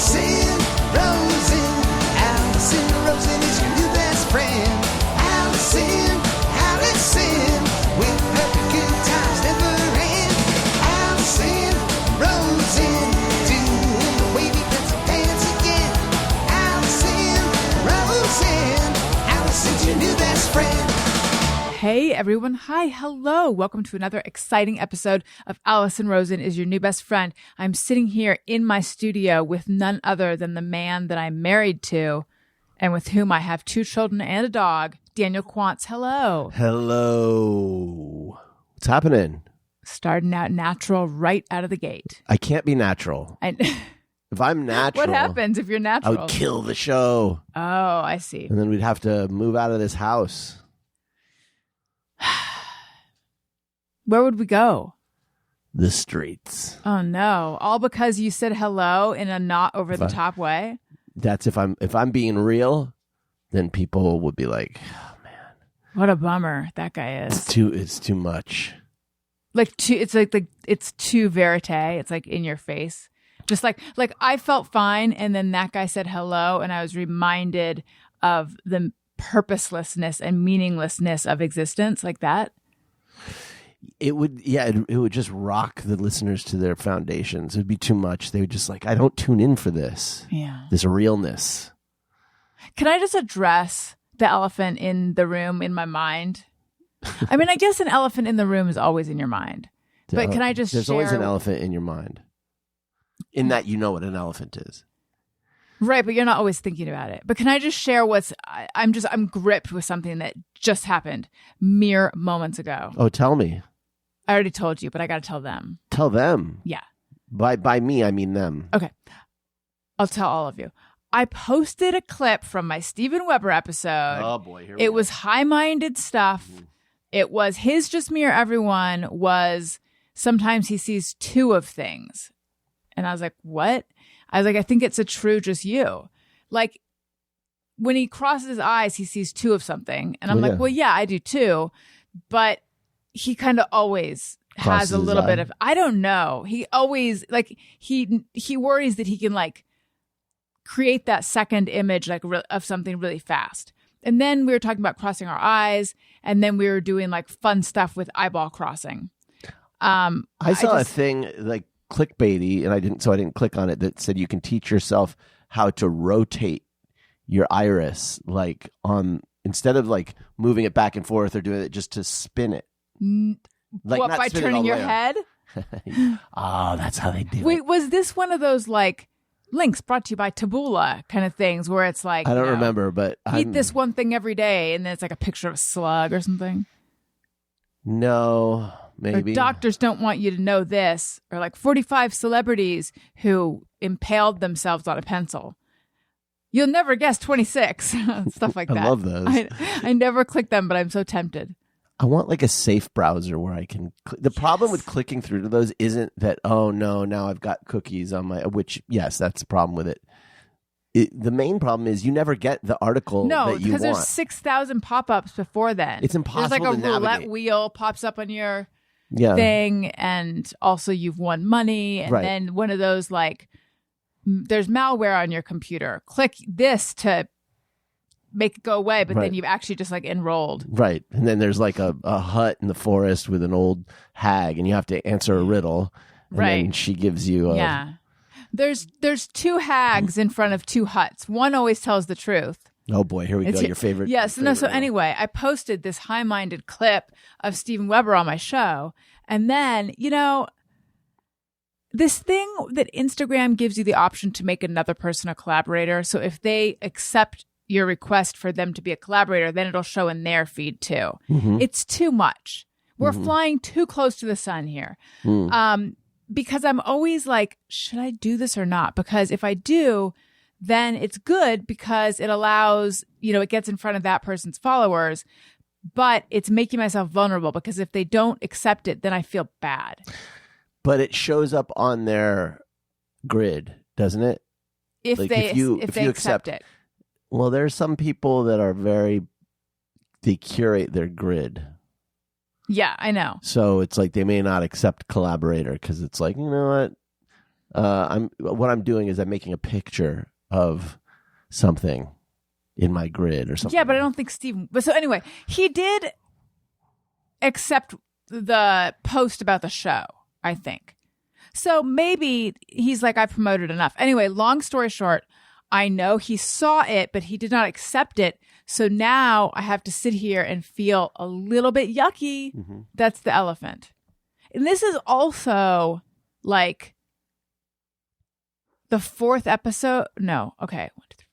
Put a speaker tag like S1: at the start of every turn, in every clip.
S1: Alison Rosen is your new best friend. Alison, with her good times never end. Alison Rosen, doing the wavy pencil dance again. Alison's your new best friend.
S2: Hey everyone, hi, hello. Welcome to another exciting episode of Alison Rosen is your new best friend. I'm sitting here in my studio with none other than the man that I'm married to and with whom I have 2 children and a dog, Daniel Quantz. Hello.
S3: Hello. What's happening?
S2: Starting out natural right out of the gate.
S3: I can't be natural. If I'm natural,
S2: what happens if you're natural?
S3: I would kill the show.
S2: Oh, I see.
S3: And then we'd have to move out of this house.
S2: Where would we go?
S3: The streets.
S2: Oh no! All because you said hello in a not over the top way.
S3: That's if I'm being real, then people would be like, "Oh man,
S2: what a bummer that guy is."
S3: It's too much.
S2: It's too verite. It's like in your face. Just like I felt fine, and then that guy said hello, and I was reminded of the purposelessness and meaninglessness of existence, like that.
S3: It would just rock the listeners to their foundations. It would be too much. They would just like, I don't tune in for this.
S2: Yeah.
S3: This realness.
S2: Can I just address the elephant in the room in my mind? I mean, I guess an elephant in the room is always in your mind. But can I just
S3: There's
S2: share...
S3: always an elephant in your mind. In that you know what an elephant is.
S2: Right, but you're not always thinking about it. But can I just share I'm gripped with something that just happened mere moments ago.
S3: Oh, tell me.
S2: I already told you, but I got to tell them.
S3: Tell them?
S2: Yeah.
S3: By me, I mean them.
S2: Okay. I'll tell all of you. I posted a clip from my Steven Weber episode.
S3: Oh, boy. Here we
S2: It
S3: go.
S2: was high-minded stuff. It was his Just Me or Everyone was sometimes he sees 2 of things. And I was like, what? I was like, I think it's a true just you. Like, when he crosses his eyes, he sees 2 of something. And I'm like, well, yeah, I do too. But he kind of always has a little bit of, I don't know. He always, like, he worries that he can, like, create that second image, like, of something really fast. And then we were talking about crossing our eyes. And then we were doing, like, fun stuff with eyeball crossing.
S3: I saw a thing, like, clickbaity, and I didn't click on it, that said you can teach yourself how to rotate your iris, like instead of like moving it back and forth or doing it, just to spin it. Like,
S2: what, by turning your head?
S3: Oh, that's how they do it.
S2: Wait, was this one of those like links brought to you by Taboola kind of things where it's like,
S3: I don't remember, but
S2: eat this one thing every day, and then it's like a picture of a slug or something?
S3: No, maybe.
S2: Or doctors don't want you to know this, or like 45 celebrities who impaled themselves on a pencil. You'll never guess 26. Stuff like that.
S3: I love those.
S2: I never click them, but I'm so tempted.
S3: I want like a safe browser where I can. The problem with clicking through to those isn't that, oh no, now I've got cookies on my. Which, yes, that's the problem with it. The main problem is you never get the article that you want. No,
S2: because there's 6,000 pop-ups before then.
S3: It's impossible to
S2: navigate. There's like a roulette wheel pops up on your thing, and also you've won money, and then one of those like. There's malware on your computer. Click this to make it go away, but then you've actually just like enrolled. Right.
S3: And then there's like a hut in the forest with an old hag, and you have to answer a riddle. And then she gives you a...
S2: Yeah. There's 2 hags in front of 2 huts. One always tells the truth.
S3: Oh boy, here we go. Your favorite.
S2: Yes. No. So anyway, I posted this high-minded clip of Steven Weber on my show. And then, this thing that Instagram gives you the option to make another person a collaborator. So if they accept your request for them to be a collaborator, then it'll show in their feed too. Mm-hmm. It's too much. We're flying too close to the sun here. Because I'm always like, should I do this or not? Because if I do, then it's good because it allows, it gets in front of that person's followers. But it's making myself vulnerable because if they don't accept it, then I feel bad.
S3: But it shows up on their grid, doesn't it?
S2: If they accept it.
S3: Well, there's some people that are they curate their grid.
S2: Yeah, I know.
S3: So it's like they may not accept collaborator because it's like, you know what? What I'm doing is I'm making a picture of something in my grid or something.
S2: Yeah, but I don't think Steve. But so anyway, he did accept the post about the show, I think. So maybe he's like, I promoted enough. Anyway, long story short, I know he saw it, but he did not accept it. So now I have to sit here and feel a little bit yucky.
S3: Mm-hmm.
S2: That's the elephant. And this is also like the fourth episode. No, okay. 1, 2, 3.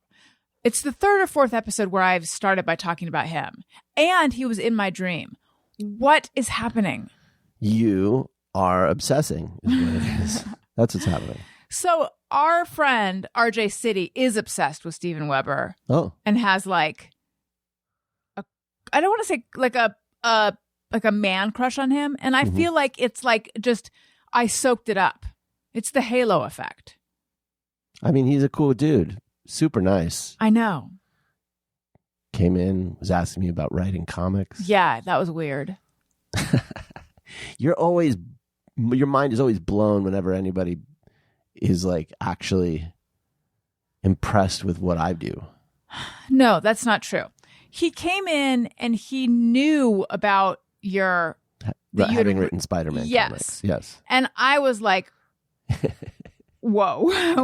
S2: It's the third or fourth episode where I've started by talking about him. And he was in my dream. What is happening?
S3: You are obsessing, is what it is. That's what's happening.
S2: So our friend RJ City is obsessed with Steven Weber.
S3: Oh.
S2: And has like I don't want to say like a man crush on him. And I feel like it's like just I soaked it up. It's the halo effect.
S3: I mean, he's a cool dude. Super nice.
S2: I know.
S3: Came in, was asking me about writing comics.
S2: Yeah, that was weird.
S3: Your mind is always blown whenever anybody is like actually impressed with what I do.
S2: No, that's not true. He came in and he knew about your
S3: having written Spider-Man
S2: yes.
S3: comics. Yes.
S2: And I was like, whoa,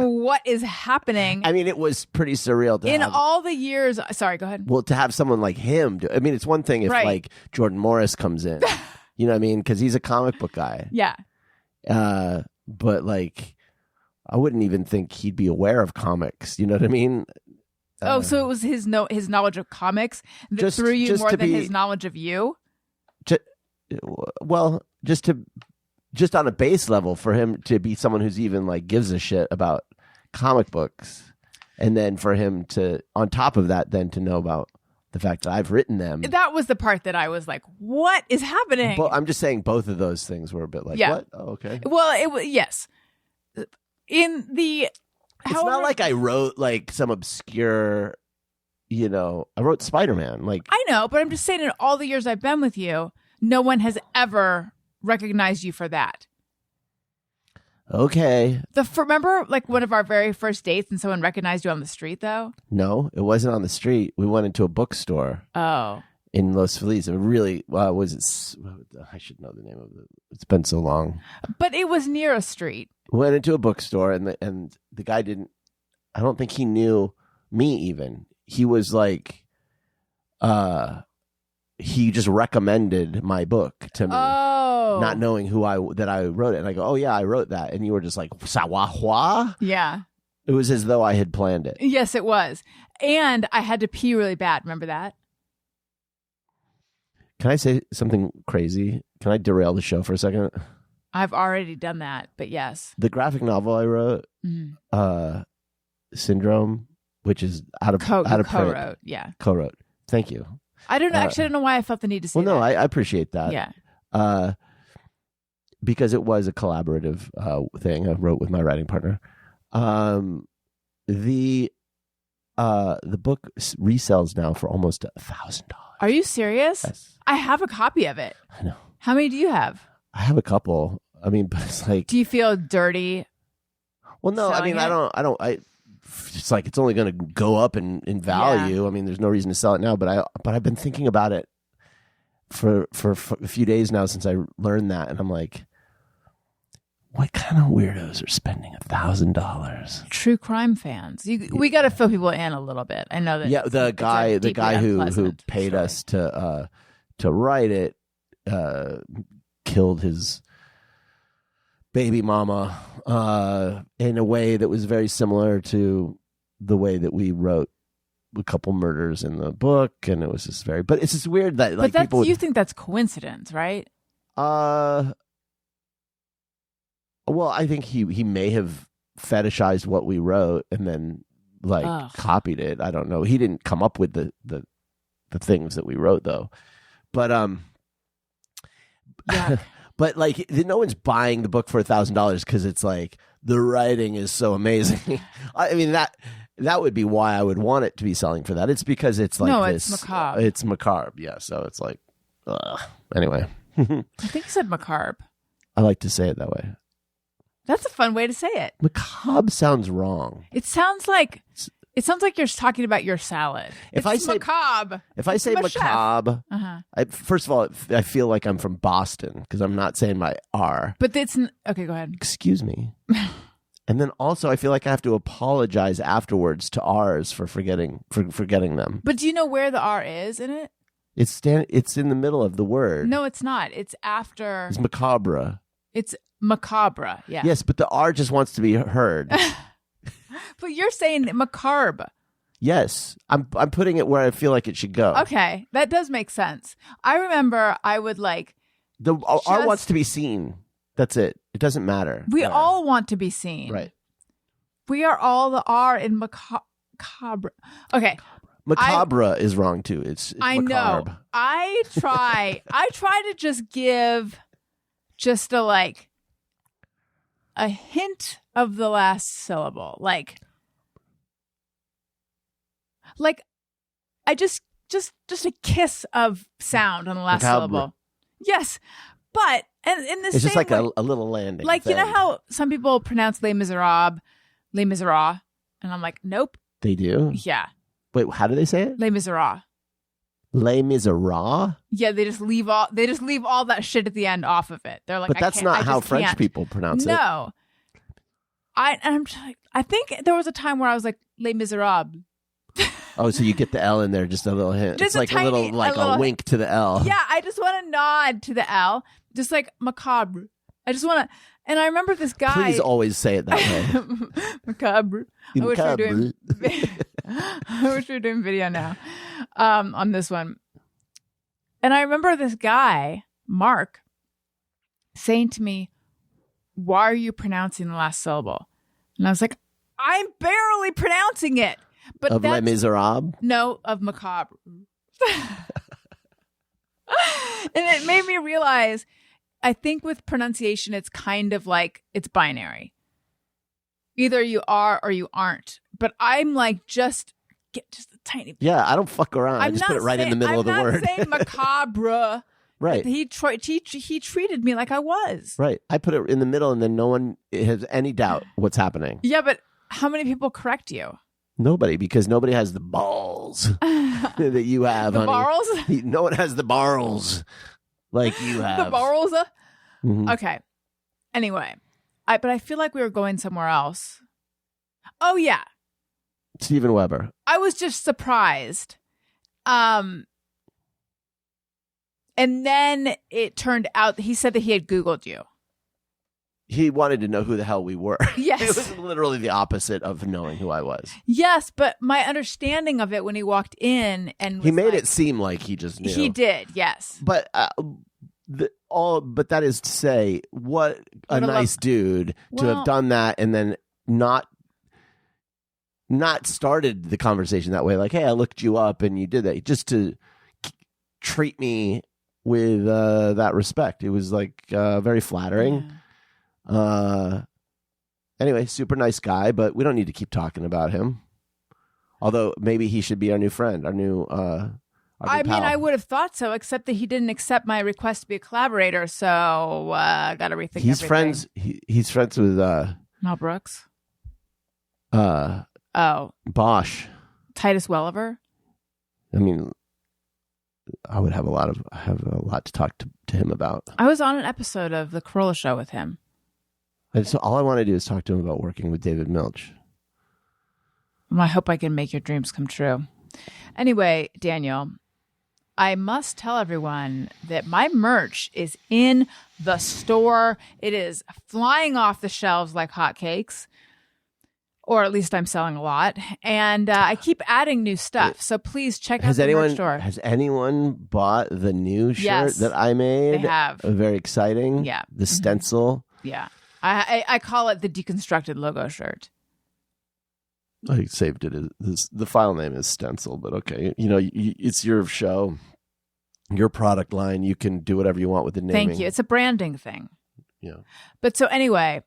S2: what is happening?
S3: I mean, it was pretty surreal to
S2: in
S3: have,
S2: all the years. Sorry, go ahead.
S3: well, to have someone like him do, I mean, it's one thing if
S2: Right.
S3: like Jordan Morris comes in, you know what I mean? Because he's a comic book guy.
S2: Yeah.
S3: But like, I wouldn't even think he'd be aware of comics. You know what I mean?
S2: So it was his knowledge of comics that
S3: Just-
S2: threw you
S3: just
S2: more
S3: to
S2: than
S3: be-
S2: his knowledge of you?
S3: Well, just on a base level for him to be someone who's even like gives a shit about comic books, and then for him to, on top of that, then to know about the fact that I've written them.
S2: That was the part that I was like, what is happening?
S3: But I'm just saying both of those things were a bit like,
S2: Yeah.
S3: what? Oh, okay.
S2: Well, it was, yes. In the,
S3: It's
S2: however,
S3: not like I wrote like some obscure, I wrote Spider-Man. Like,
S2: I know, but I'm just saying in all the years I've been with you, no one has ever recognized you for that.
S3: okay.
S2: Remember like one of our very first dates and someone recognized you on the street though?
S3: No, it wasn't on the street. We went into a bookstore
S2: Oh.
S3: in Los Feliz. It really, was it? I should know the name of it. It's been so long.
S2: But it was near a street.
S3: Went into a bookstore and the guy didn't, I don't think he knew me even. He was like, he just recommended my book to me,
S2: Oh.
S3: not knowing that I wrote it. And I go, oh yeah, I wrote that. And you were just like, Sawahua?
S2: Yeah.
S3: It was as though I had planned it.
S2: Yes, it was. And I had to pee really bad. Remember that?
S3: Can I say something crazy? Can I derail the show for a second?
S2: I've already done that, but yes.
S3: The graphic novel I wrote, Syndrome, which is out of print.
S2: Co-wrote. Yeah.
S3: Co-wrote. Thank you.
S2: I don't know. Actually, I don't know why I felt the need to say
S3: Well, no,
S2: that.
S3: I appreciate that.
S2: Yeah.
S3: Because it was a collaborative thing I wrote with my writing partner. The book resells now for almost $1,000.
S2: Are you serious?
S3: Yes.
S2: I have a copy of it.
S3: I know.
S2: How many do you have?
S3: I have a couple. I mean, but it's like,
S2: Do you feel dirty?
S3: well, no, I
S2: selling
S3: mean,
S2: it?
S3: it's like it's only going to go up in value. I mean, there's no reason to sell it now, but I've been thinking about it for a few days now since I learned that, and I'm like, what kind of weirdos are spending $1,000?
S2: True crime fans. We got to fill people in a little bit. I know that.
S3: Yeah, the guy who paid
S2: story.
S3: us to write it killed his baby mama in a way that was very similar to the way that we wrote a couple murders in the book, and it was just but it's just weird that like
S2: but
S3: people
S2: you think that's coincidence, right?
S3: Well, I think he may have fetishized what we wrote and then like copied it. I don't know. He didn't come up with the things that we wrote though. But
S2: Yeah.
S3: but like no one's buying the book for $1,000 because it's like the writing is so amazing. I mean that would be why I would want it to be selling for that. It's because it's like
S2: it's macabre.
S3: It's macabre, yeah. So it's like anyway.
S2: I think you said macabre.
S3: I like to say it that way.
S2: That's a fun way to say it.
S3: Macabre sounds wrong.
S2: It sounds like you're talking about your salad.
S3: If
S2: it's macabre.
S3: If I say macabre, first of all, I feel like I'm from Boston because I'm not saying my R.
S2: But it's okay. Go ahead.
S3: Excuse me. And then also, I feel like I have to apologize afterwards to R's for forgetting them.
S2: But do you know where the R is in it?
S3: It's in the middle of the word.
S2: No, it's not. It's after.
S3: It's macabre.
S2: It's macabre. Yeah.
S3: Yes, but the R just wants to be heard.
S2: But you're saying macabre.
S3: Yes, I'm putting it where I feel like it should go.
S2: Okay, that does make sense. I remember I would like
S3: the R wants to be seen. That's it. It doesn't matter.
S2: We all want to be seen.
S3: Right.
S2: We are all the R in macabre. Okay.
S3: Macabre is wrong too. It's
S2: I
S3: macabre.
S2: know. I try to just give just a hint of the last syllable. Like I just a kiss of sound on the last
S3: macabre.
S2: Syllable. Yes. But and in this
S3: it's just like
S2: way,
S3: a little landing.
S2: like
S3: thing.
S2: you know how some people pronounce Les Miserables, Les Miserables, and I'm like, nope.
S3: They do?
S2: Yeah.
S3: Wait, how do they say it?
S2: Les Miserables.
S3: Les Miserables?
S2: Yeah, they just leave all that shit at the end off of it. They're like,
S3: but that's not how French people pronounce it.
S2: No. I think there was a time where I was like Les Miserables.
S3: Oh, so you get the L in there, just a little hint.
S2: Just
S3: it's like a little wink to the L.
S2: Yeah, I just want to nod to the L, just like macabre. I just want to, and I remember this guy.
S3: Please always say it that way.
S2: Macabre. I wish we were doing video now on this one. And I remember this guy, Mark, saying to me, "Why are you pronouncing the last syllable?" And I was like, "I'm barely pronouncing it." But
S3: of Les Miserables?
S2: No, of macabre. And it made me realize, I think with pronunciation, it's kind of like it's binary. Either you are or you aren't. But I'm like, just get just a tiny bit.
S3: Yeah, I don't fuck around. I just put it right in the middle of the word.
S2: I'm not saying macabre.
S3: Right.
S2: He treated me like I was.
S3: Right. I put it in the middle and then no one has any doubt what's happening.
S2: Yeah, but how many people correct you?
S3: Nobody, because nobody has the balls that you have,
S2: the
S3: honey.
S2: Barrels?
S3: No one has the barrels like you have.
S2: The Barrels?
S3: Mm-hmm.
S2: Okay. Anyway, but I feel like we were going somewhere else. Oh, yeah.
S3: Steven Weber.
S2: I was just surprised. And then it turned out that he said that he had Googled you.
S3: He wanted to know who the hell we were.
S2: Yes.
S3: It was literally the opposite of knowing who I was.
S2: Yes, but my understanding of it when he walked in and
S3: he made it seem like he just knew.
S2: He did, yes.
S3: But but that is to say, what a nice dude to have done that and then not started the conversation that way. Like, hey, I looked you up and you did that. Just to treat me with that respect. It was like very flattering.
S2: Yeah.
S3: Anyway, super nice guy, but we don't need to keep talking about him. Although maybe he should be our new friend, our new pal.
S2: I would have thought so, except that he didn't accept my request to be a collaborator, so got to rethink everything.
S3: He's friends with
S2: Mel Brooks.
S3: Bosch.
S2: Titus Welliver.
S3: I mean, I would have a lot to talk to him about.
S2: I was on an episode of The Corolla Show with him.
S3: So all I want to do is talk to him about working with David Milch.
S2: Well, I hope I can make your dreams come true. Anyway, Daniel, I must tell everyone that my merch is in the store. It is flying off the shelves like hotcakes. Or at least I'm selling a lot. And I keep adding new stuff. So please check out the merch store.
S3: Has anyone bought the new shirt that I made?
S2: They have.
S3: Very exciting.
S2: Yeah.
S3: The stencil.
S2: Yeah. I call it the deconstructed logo shirt.
S3: I saved it. The file name is stencil, but okay. You know, it's your show, your product line. You can do whatever you want with the naming.
S2: Thank you. It's a branding thing.
S3: Yeah.
S2: But so anyway,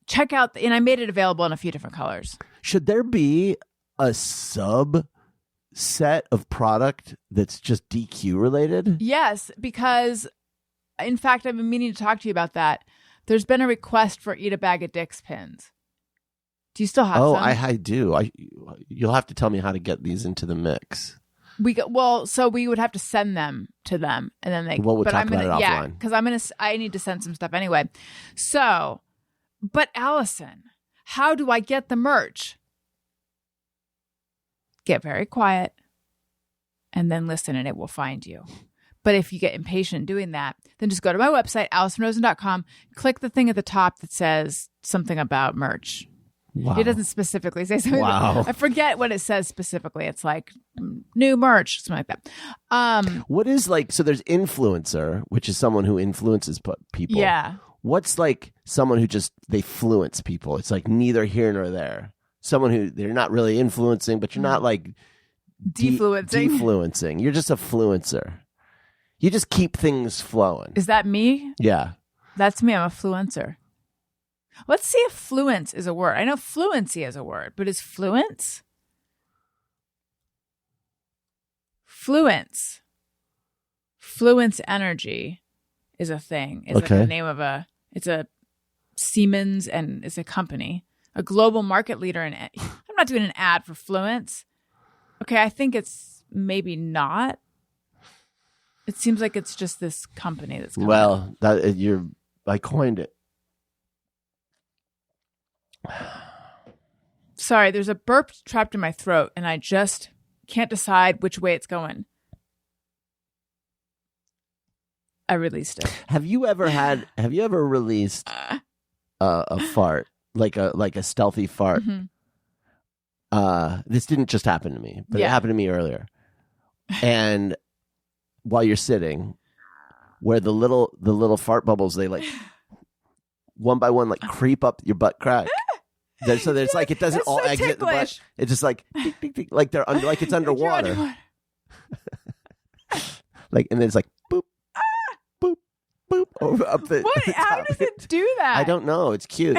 S2: check out, and I made it available in a few different colors.
S3: Should there be a sub set of product that's just DQ related?
S2: Yes, because in fact, I've been meaning to talk to you about that. There's been a request for Eat a Bag of Dicks pins. Do you still have
S3: Oh,
S2: some?
S3: I do. You'll have to tell me how to get these into the mix.
S2: So we would have to send them to them, and then they.
S3: Well, we'll
S2: but
S3: talk
S2: I'm
S3: about
S2: gonna,
S3: it offline.
S2: because I need to send some stuff anyway. So, but Alison, how do I get the merch? Get very quiet, and then listen, and it will find you. But if you get impatient doing that, then just go to my website, AlisonRosen.com, click the thing at the top that says something about merch.
S3: Wow.
S2: It doesn't specifically say something.
S3: Wow.
S2: I forget what it says specifically. It's like new merch, something like that.
S3: What is like, so there's influencer, which is someone who influences people.
S2: Yeah.
S3: What's like someone who just, they fluence people? It's like neither here nor there. Someone who they're not really influencing, but you're not like defluencing. You're just a fluencer. You just keep things flowing.
S2: Is that me?
S3: Yeah.
S2: That's me. I'm a fluencer. Let's see if fluence is a word. I know fluency is a word, but is fluence? Fluence. Fluence Energy is a thing. It's like the name of it's a Siemens, and it's a company, a global market leader in I'm not doing an ad for Fluence. Okay, I think it's maybe not. It seems like it's just this company that's coming up.
S3: I coined it.
S2: Sorry, there's a burp trapped in my throat, and I just can't decide which way it's going. I released it.
S3: Have you ever released a fart, like a stealthy fart?
S2: Mm-hmm.
S3: This didn't just happen to me, but it
S2: Yeah.
S3: happened to me earlier. And while you're sitting, where the little fart bubbles, they like one by one like creep up your butt crack. So there's like it doesn't
S2: That's
S3: all
S2: so
S3: exit the butt.
S2: ticklish.
S3: It's just like ding, ding, ding, like they're under, like it's underwater. Like, and then it's like boop, boop, boop over up the.
S2: What?
S3: the
S2: How
S3: top.
S2: does it do that?
S3: I don't know. It's cute.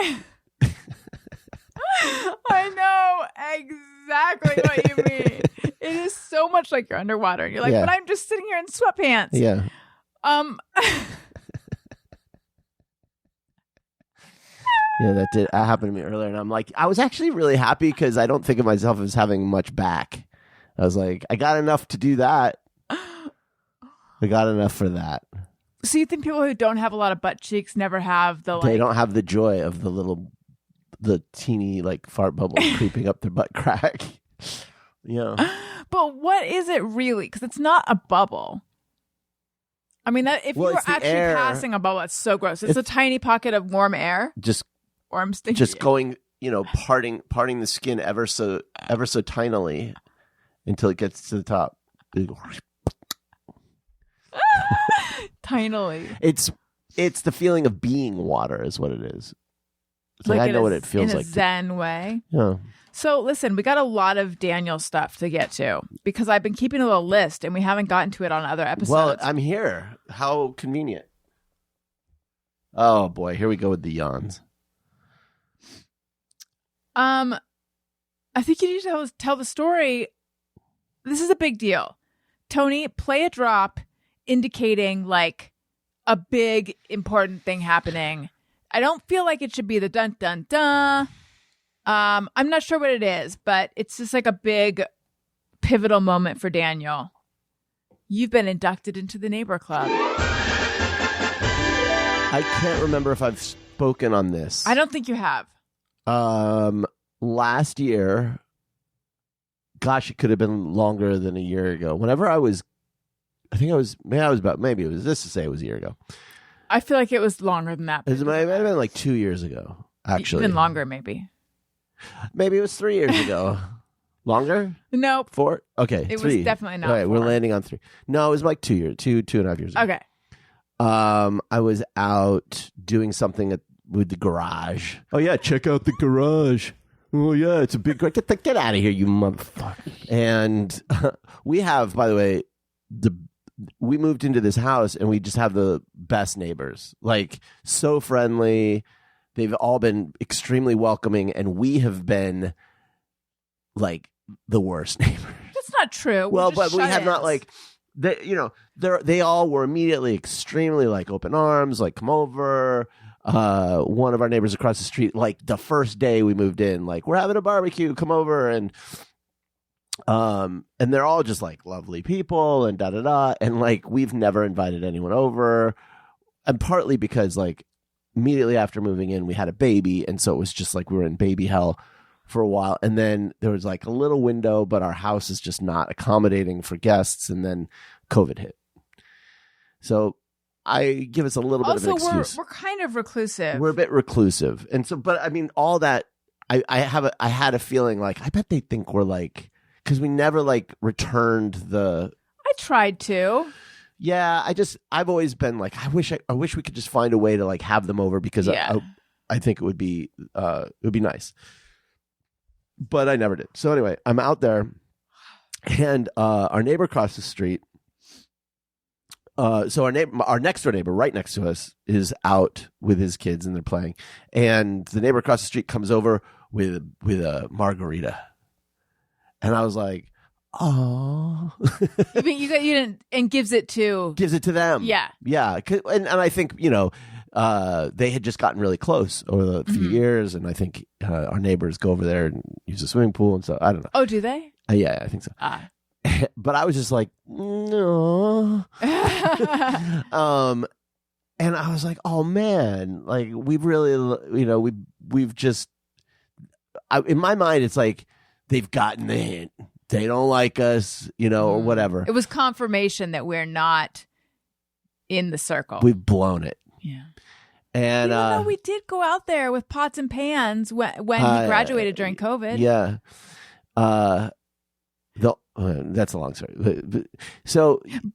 S2: I know exactly what you mean. It is so much like you're underwater. You're like,
S3: Yeah.
S2: but I'm just sitting here in sweatpants.
S3: Yeah. Yeah, that happened to me earlier, and I'm like, I was actually really happy because I don't think of myself as having much back. I was like, I got enough to do that. I got enough for that.
S2: So you think people who don't have a lot of butt cheeks never have the
S3: They don't have the joy of the teeny like fart bubble creeping up their butt crack. Yeah.
S2: But what is it really? Because it's not a bubble. I mean, if you were
S3: it's the
S2: actually
S3: air.
S2: passing a bubble, it's so gross. It's a tiny pocket of warm air. Or I'm stinky.
S3: Just going, parting the skin ever so tinily until it gets to the top.
S2: Tinily.
S3: It's the feeling of being water is what it is. It's like I know what it feels like.
S2: In a zen way.
S3: Yeah.
S2: So listen, we got a lot of Daniel stuff to get to because I've been keeping a little list and we haven't gotten to it on other episodes.
S3: Well, I'm here. How convenient. Oh boy, here we go with the yawns.
S2: I think you need to tell the story. This is a big deal. Tony, play a drop indicating like a big important thing happening. I don't feel like it should be the dun dun dun. I'm not sure what it is, but it's just like a big pivotal moment for Daniel. You've been inducted into the Neighbor Club.
S3: I can't remember if I've spoken on this.
S2: I don't think you have.
S3: Last year, gosh, it could have been longer than a year ago. Maybe it was just to say it was a year ago.
S2: I feel like it was longer than that.
S3: It might have been like 2 years ago, actually.
S2: Even longer, maybe.
S3: Maybe it was 3 years ago. Longer?
S2: Nope.
S3: 4? Okay,
S2: It
S3: 3.
S2: was definitely not
S3: All right,
S2: 4.
S3: we're landing on 3. No, it was like 2 years, 2.5 years ago.
S2: Okay.
S3: I was out doing something with the garage. Oh yeah, check out the garage. Oh yeah, it's a big garage. Get out of here, you motherfucker. And we have, by the way, we moved into this house and we just have the best neighbors. Like, so friendly. They've all been extremely welcoming, and we have been like the worst neighbors.
S2: That's not true.
S3: Well, but we have not like they all were immediately extremely like open arms, like come over. one of our neighbors across the street, like the first day we moved in, like, we're having a barbecue, come over. And they're all just like lovely people and da da da. And like, we've never invited anyone over. And partly because like immediately after moving in, we had a baby. And so it was just like we were in baby hell for a while. And then there was like a little window, but our house is just not accommodating for guests. And then COVID hit. So I give us a little bit of an excuse.
S2: We're kind of reclusive.
S3: We're a bit reclusive. And so, but I mean, all that, I had a feeling like, I bet they think we're like, because we never like returned the.
S2: I tried to.
S3: Yeah, I've always been like, I wish we could just find a way to like have them over because I think it would be nice. But I never did. So anyway, I'm out there, and our neighbor across the street. So our next door neighbor, right next to us, is out with his kids and they're playing, and the neighbor across the street comes over with a margarita, and I was like, "Oh."
S2: You mean you didn't, and gives it to
S3: them?
S2: Yeah.
S3: And I think they had just gotten really close over the few years, and I think our neighbors go over there and use the swimming pool, and so I don't know.
S2: Oh, do they?
S3: Yeah, I think so. But I was just like, no. And I was like, oh man, like we've really, we've just, in my mind, it's like they've gotten the hint. They don't like us, or whatever.
S2: It was confirmation that we're not in the circle.
S3: We've blown it.
S2: Yeah.
S3: And
S2: we did go out there with pots and pans when he graduated during COVID.
S3: Yeah. That's a long story.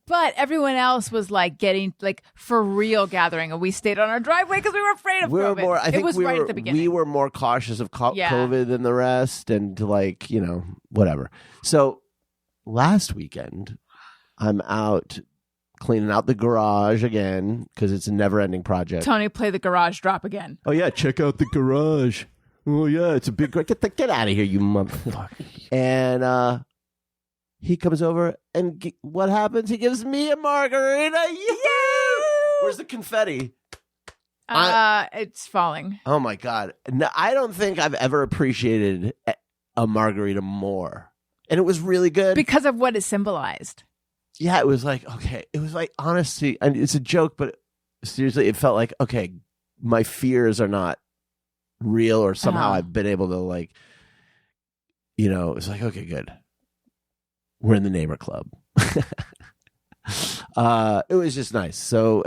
S3: But
S2: everyone else was like getting like for real gathering, and we stayed on our driveway because we were afraid of COVID. It was right at the beginning.
S3: We were more cautious of
S2: Yeah.
S3: COVID than the rest, and like whatever. So last weekend, I'm out cleaning out the garage again because it's a never-ending project.
S2: Tony, play the garage drop again.
S3: Oh yeah, check out the garage. Oh yeah, it's a big. Get out of here, you motherfucker! And he comes over, and what happens? He gives me a margarita. Yeah! Where's the confetti?
S2: It's falling.
S3: Oh my god! No, I don't think I've ever appreciated a margarita more, and it was really good
S2: because of what it symbolized.
S3: Yeah, it was like okay. It was like honestly, and it's a joke, but seriously, it felt like okay. My fears are not real, or somehow I've been able to like, it's like okay, good. We're in the neighbor club. It was just nice. So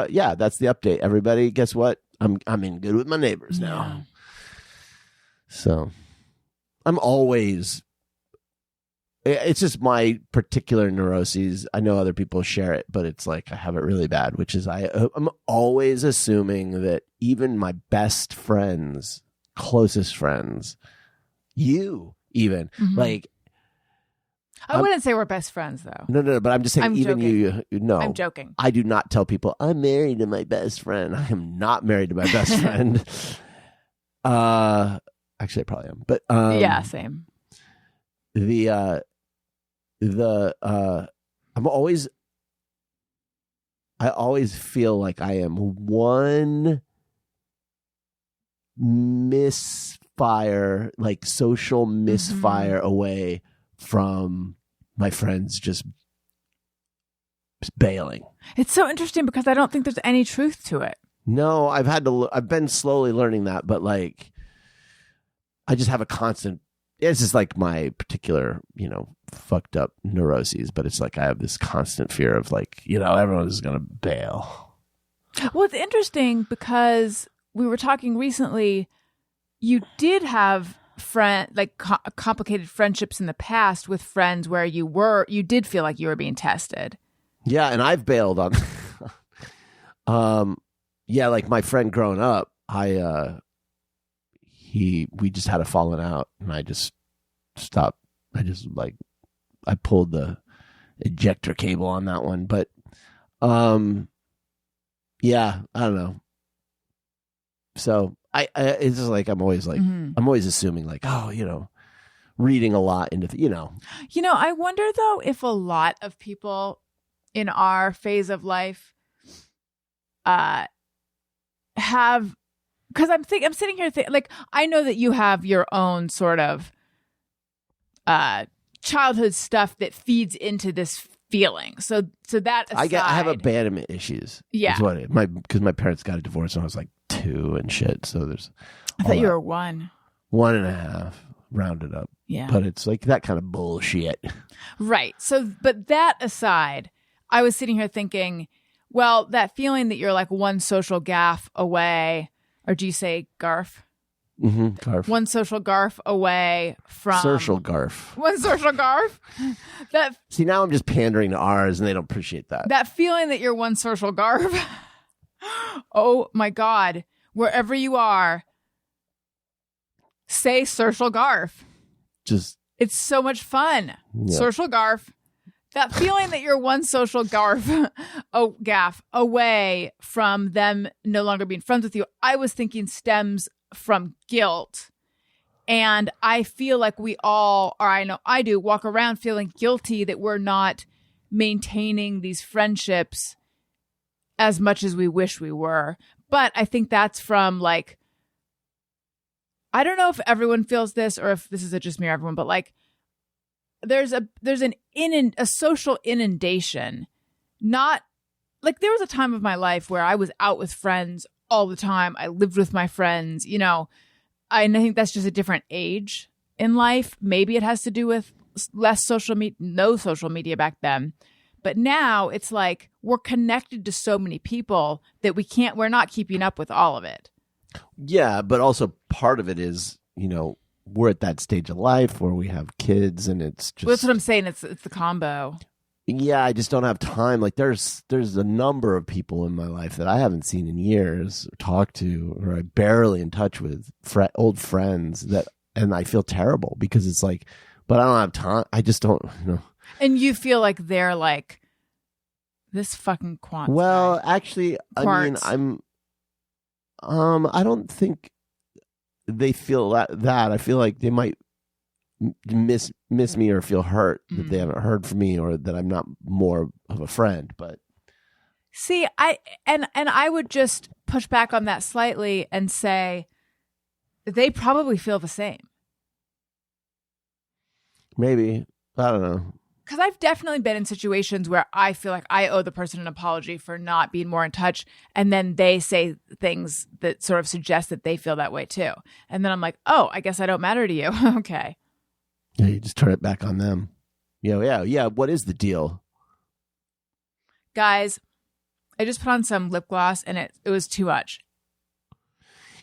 S3: yeah, that's the update. Everybody, guess what? I'm in good with my neighbors now.
S2: Yeah.
S3: So I'm always. It's just my particular neuroses. I know other people share it, but it's like I have it really bad, which is I'm always assuming that even my best friends, closest friends, you even like.
S2: I wouldn't say we're best friends, though.
S3: No, but I'm just saying, even
S2: joking.
S3: you, no.
S2: I'm joking.
S3: I do not tell people, I'm married to my best friend. I am not married to my best friend. Actually, I probably am. But
S2: yeah, same.
S3: I always feel like I am one misfire, like social misfire away from my friends just bailing.
S2: It's so interesting because I don't think there's any truth to it.
S3: No, I've been slowly learning that, but like, I just have a constant, it's just like my particular, fucked up neuroses, but it's like I have this constant fear of like, everyone's going to bail.
S2: Well, it's interesting because we were talking recently, you did have complicated friendships in the past with friends where you did feel like you were being tested.
S3: Yeah, and I've bailed on yeah, like my friend growing up, we just had a falling out, and I just stopped. I pulled the ejector cable on that one, but yeah, I don't know. So I it's just like I'm always assuming like, oh, reading a lot into
S2: I wonder though if a lot of people in our phase of life have, because I'm sitting here like, I know that you have your own sort of childhood stuff that feeds into this feeling. So that aside,
S3: I have abandonment issues.
S2: Yeah.
S3: Because my parents got a divorce when I was like 2 and shit. So there's.
S2: I thought you were 1.
S3: 1.5, rounded up.
S2: Yeah.
S3: But it's like that kind of bullshit.
S2: Right. So, but that aside, I was sitting here thinking, well, that feeling that you're like one social gaffe away, or do you say garf?
S3: Mm-hmm. Garf.
S2: One social garf away from
S3: Social garf.
S2: One social garf.
S3: See, now I'm just pandering to ours, and they don't appreciate that.
S2: That feeling that you're one social garf. Oh my God! Wherever you are, say social garf. It's so much fun.
S3: Yeah.
S2: Social garf. That feeling that you're one social gaff away from them no longer being friends with you, I was thinking stems from guilt. And I feel like we all, or I know I do, walk around feeling guilty that we're not maintaining these friendships as much as we wish we were. But I think that's from like, I don't know if everyone feels this or if this is just me or everyone, but like, there's a social inundation. Not like there was a time of my life where I was out with friends all the time. I lived with my friends, you know. I think that's just a different age in life. Maybe it has to do with less social media, no social media back then. But now it's like we're connected to so many people that we're not keeping up with all of it.
S3: Yeah, but also part of it is, you know, we're at that stage of life where we have kids and it's just...
S2: Well, that's what I'm saying. It's the combo.
S3: Yeah, I just don't have time. Like there's a number of people in my life that I haven't seen in years or talked to, or I'm barely in touch with old friends and I feel terrible because it's like, but I don't have time. I just don't, you know.
S2: And you feel like they're like this fucking quant.
S3: Well,
S2: guy.
S3: actually,
S2: Quartz.
S3: I mean, I don't think they feel that. I feel like they might miss me or feel hurt that they haven't heard from me or that I'm not more of a friend. But
S2: see, I would just push back on that slightly and say they probably feel the same.
S3: Maybe. I don't know.
S2: Because I've definitely been in situations where I feel like I owe the person an apology for not being more in touch. And then they say things that sort of suggest that they feel that way too. And then I'm like, oh, I guess I don't matter to you. Okay.
S3: Yeah, you just turn it back on them. Yeah. What is the deal?
S2: Guys, I just put on some lip gloss and it was too much.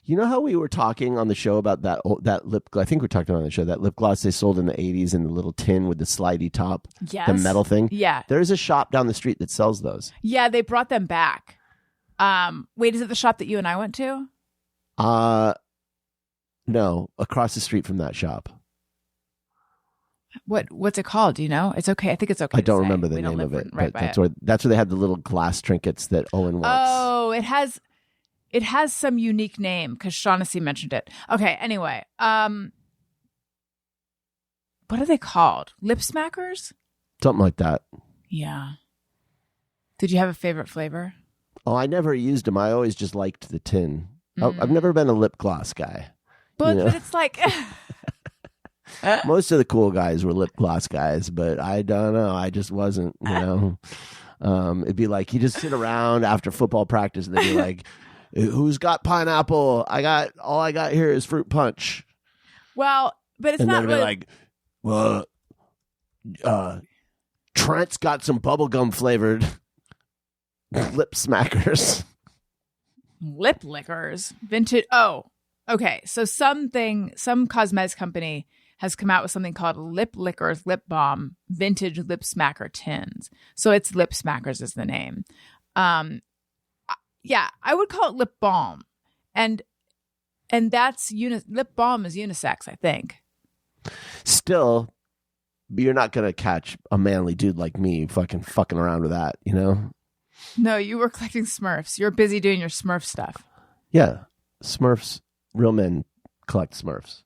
S3: You know how we were talking on the show about that lip gloss? I think we talked about on the show, that lip gloss they sold in the 80s in the little tin with the slidey top,
S2: Yes.
S3: the metal thing.
S2: Yeah.
S3: There's a shop down the street that sells those.
S2: Yeah, they brought them back. Wait, is it the shop that you and I went to?
S3: No, across the street from that shop.
S2: What's it called? Do you know? It's okay. I think it's okay.
S3: I don't
S2: to say.
S3: remember the
S2: We don't
S3: name of
S2: live
S3: it,
S2: right
S3: but
S2: by
S3: that's where they had the little glass trinkets that Owen wants.
S2: Oh, it has some unique name because Shaughnessy mentioned it. Okay, anyway. What are they called? Lip smackers?
S3: Something like that.
S2: Yeah. Did you have a favorite flavor?
S3: Oh, I never used them. I always just liked the tin. I've never been a lip gloss guy.
S2: But,
S3: you know?
S2: but it's like...
S3: Most of the cool guys were lip gloss guys, but I don't know. I just wasn't, you know. It'd be like you just sit around after football practice and they'd be like, who's got pineapple? All I got here is fruit punch.
S2: Well, but it's
S3: and
S2: not
S3: then
S2: really...
S3: like, well, Trent's got some bubblegum flavored lip smackers.
S2: Lip lickers. Vintage. Oh, okay. So some cosmetics company has come out with something called Lip Lickers Lip Balm Vintage Lip Smacker Tins. So it's Lip Smackers is the name. Yeah, I would call it lip balm. And that's lip balm is unisex, I think.
S3: Still, you're not going to catch a manly dude like me fucking around with that, you know?
S2: No, you were collecting Smurfs. You're busy doing your Smurf stuff.
S3: Yeah. Smurfs, real men collect Smurfs.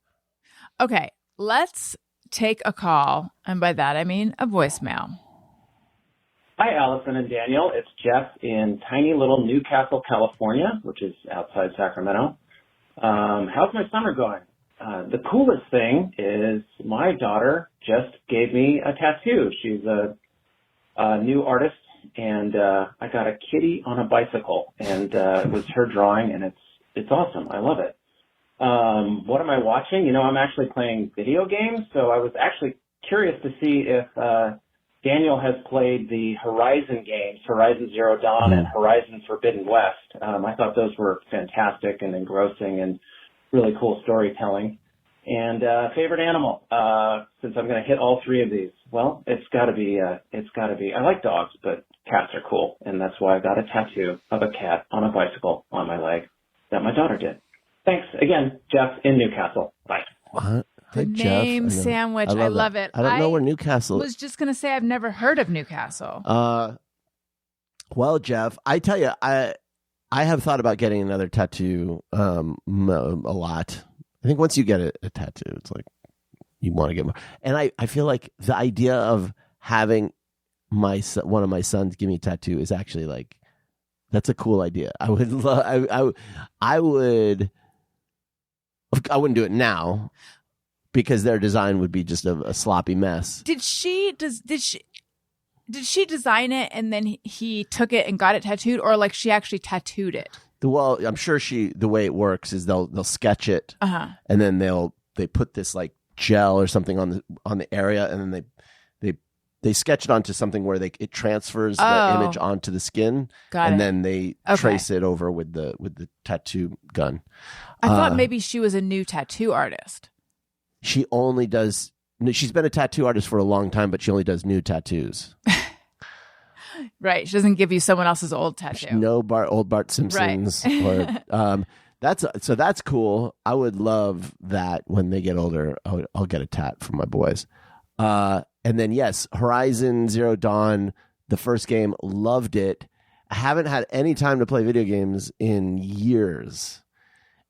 S2: Okay, let's take a call. And by that, I mean a voicemail.
S4: Hi, Alison and Daniel. It's Jeff in tiny little Newcastle, California, which is outside Sacramento. How's my summer going? The coolest thing is my daughter just gave me a tattoo. She's a new artist, and I got a kitty on a bicycle, and it was her drawing, and it's awesome. I love it. What am I watching? I'm actually playing video games, so I was actually curious to see if Daniel has played the Horizon games, Horizon Zero Dawn and Horizon Forbidden West. I thought those were fantastic and engrossing and really cool storytelling. And favorite animal, since I'm going to hit all three of these, well, it's got to be, I like dogs, but cats are cool. And that's why I got a tattoo of a cat on a bicycle on my leg that my daughter did. Thanks again, Jeff in Newcastle. Bye.
S3: What?
S2: The
S3: Hi,
S2: name
S3: Jeff.
S2: sandwich. I love it.
S3: I don't know where Newcastle
S2: I was just going to say I've never heard of Newcastle.
S3: Well, Jeff, I tell you, I have thought about getting another tattoo a lot. I think once you get a tattoo, it's like you want to get more. And I feel like the idea of having one of my sons give me a tattoo is actually like, that's a cool idea. I would I wouldn't do it now because their design would be just a sloppy mess.
S2: Did she design it and then he took it and got it tattooed, or like she actually tattooed it?
S3: Well, I'm sure the way it works is they'll sketch it, and then they put this like gel or something on the area, and then they sketch it onto something where it transfers the image onto the skin, then they trace it over with the tattoo gun.
S2: I thought maybe she was a new tattoo artist.
S3: She's been a tattoo artist for a long time, but she only does new tattoos.
S2: Right. She doesn't give you someone else's old tattoo.
S3: No old Bart Simpson's. Right. That's cool. I would love that when they get older. I'll get a tat for my boys. And then, yes, Horizon Zero Dawn, the first game, loved it. I haven't had any time to play video games in years.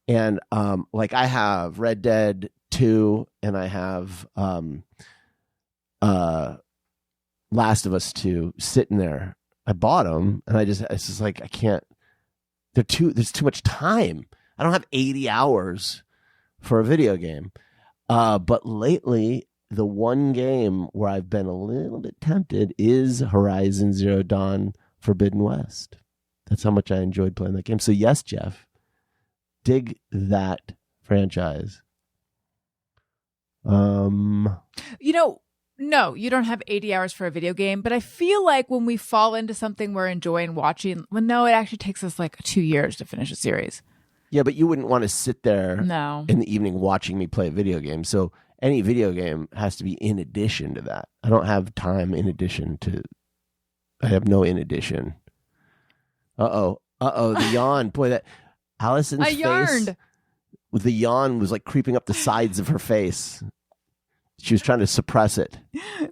S3: And I have Red Dead 2 and I have Last of Us 2 sitting there. I bought them and it's just like, I can't, there's too much time. I don't have 80 hours for a video game. But lately, the one game where I've been a little bit tempted is Horizon Zero Dawn Forbidden West. That's how much I enjoyed playing that game. So yes, Jeff, dig that franchise.
S2: No, you don't have 80 hours for a video game, but I feel like when we fall into something we're enjoying watching, it actually takes us like 2 years to finish a series.
S3: Yeah, but you wouldn't want to sit there
S2: in
S3: the evening watching me play a video game. So any video game has to be in addition to that. I don't have time in addition to. I have no in addition. The yawn. Boy, that Alison's face.
S2: Yawned.
S3: The yawn was like creeping up the sides of her face. She was trying to suppress it.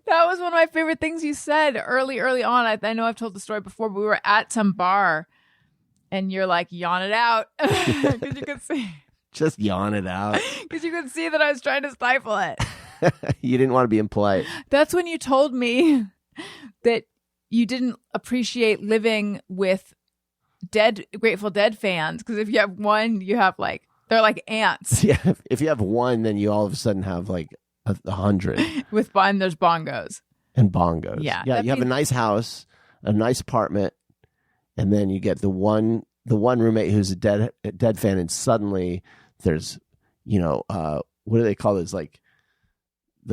S2: That was one of my favorite things you said early on. I know I've told the story before, but we were at some bar and you're like, yawn it out. Because you could see.
S3: Just yawn it out.
S2: Because you could see that I was trying to stifle it.
S3: You didn't want to be impolite.
S2: That's when you told me that you didn't appreciate living with Grateful Dead fans. Because if you have one, you have they're like ants.
S3: Yeah. If you have one, then you all of a sudden have 100.
S2: With there's bongos.
S3: And bongos.
S2: Yeah.
S3: Yeah. You have a nice house, a nice apartment, and then you get the one roommate who's a dead fan, and suddenly there's, what do they call those? The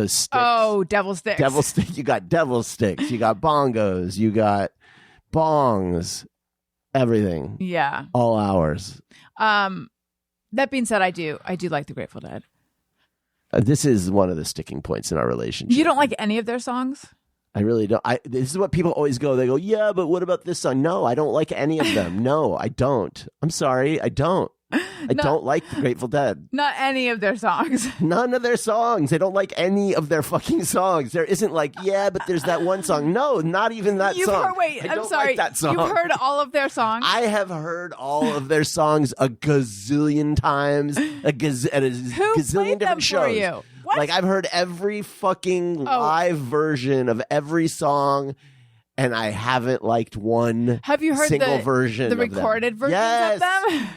S3: sticks.
S2: Oh, devil sticks.
S3: Devil stick. You got devil sticks. You got bongos. You got bongs. Everything.
S2: Yeah.
S3: All hours.
S2: That being said, I do like the Grateful Dead.
S3: This is one of the sticking points in our relationship.
S2: You don't like any of their songs?
S3: I really don't. This is what people always go. They go, yeah, but what about this song? No, I don't like any of them. No, I don't. I'm sorry. I don't. I don't like the Grateful Dead.
S2: Not any of their songs.
S3: None of their songs. I don't like any of their fucking songs. There isn't yeah, but there's that one song. No, not even that song.
S2: I'm sorry.
S3: Like that song.
S2: You've heard all of their songs?
S3: I have heard all of their songs a gazillion times, at a gazillion different shows.
S2: For you? What?
S3: I've heard every fucking live version of every song and I haven't liked one.
S2: Have you heard
S3: single
S2: the
S3: version,
S2: the
S3: of them.
S2: recorded versions
S3: Yes.
S2: of them?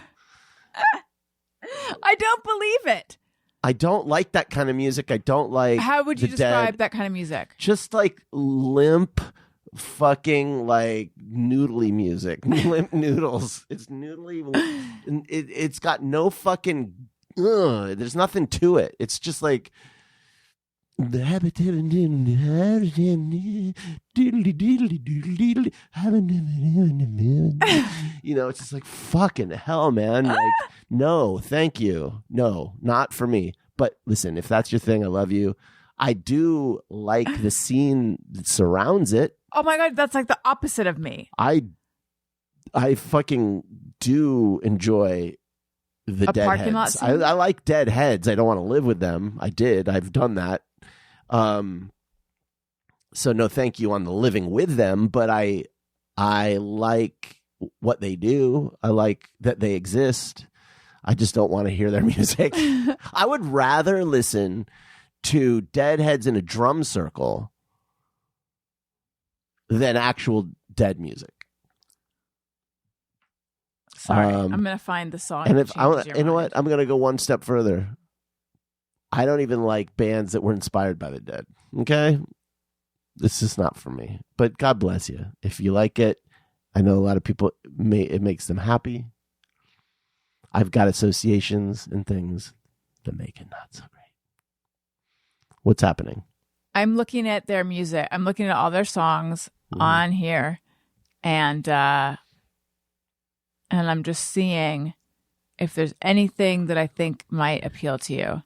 S2: I don't believe it.
S3: I don't like that kind of music. I don't like.
S2: How would you
S3: the
S2: describe
S3: Dead.
S2: that kind of music?
S3: Just like limp, fucking like noodly music, limp noodles. It's noodly. It's got no fucking. There's nothing to it. It's just like. The habitat you know, it's just like fucking hell, man. Like, no, thank you. No, not for me. But listen, if that's your thing, I love you. I do like the scene that surrounds it.
S2: Oh my God, that's like the opposite of me.
S3: I fucking do enjoy the
S2: A parking lot
S3: Deadheads.
S2: scene?
S3: I like Deadheads. I don't want to live with them. I did. I've done that. So no thank you on the living with them, but I like what they do. I like that they exist. I just don't want to hear their music. I would rather listen to Deadheads in a drum circle than actual Dead music.
S2: Sorry, I'm gonna find the song.
S3: And
S2: that
S3: if I
S2: changes your
S3: you know
S2: mind.
S3: what, I'm gonna go one step further. I don't even like bands that were inspired by the Dead. Okay? This is not for me. But God bless you. If you like it, I know a lot of people, it makes them happy. I've got associations and things that make it not so great. What's happening?
S2: I'm looking at their music. I'm looking at all their songs on here, and I'm just seeing if there's anything that I think might appeal to you.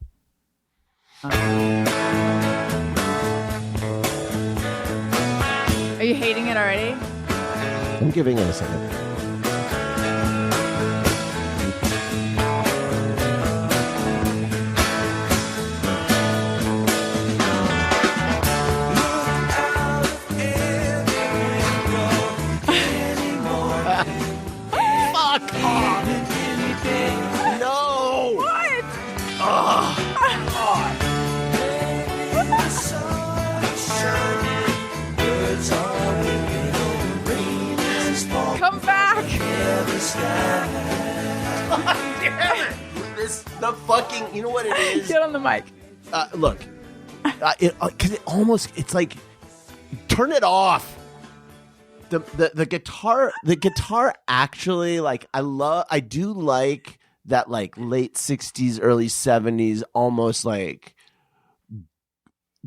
S2: Are you hating it already?
S3: I'm giving it a second. Fuck off! No!
S2: What? Come back!
S3: Damn it! The fucking, you know what it is?
S2: Get on the mic.
S3: Look, because it almost, it's like, turn it off. The guitar actually, like, I do like that, like, late 60s, early 70s, almost like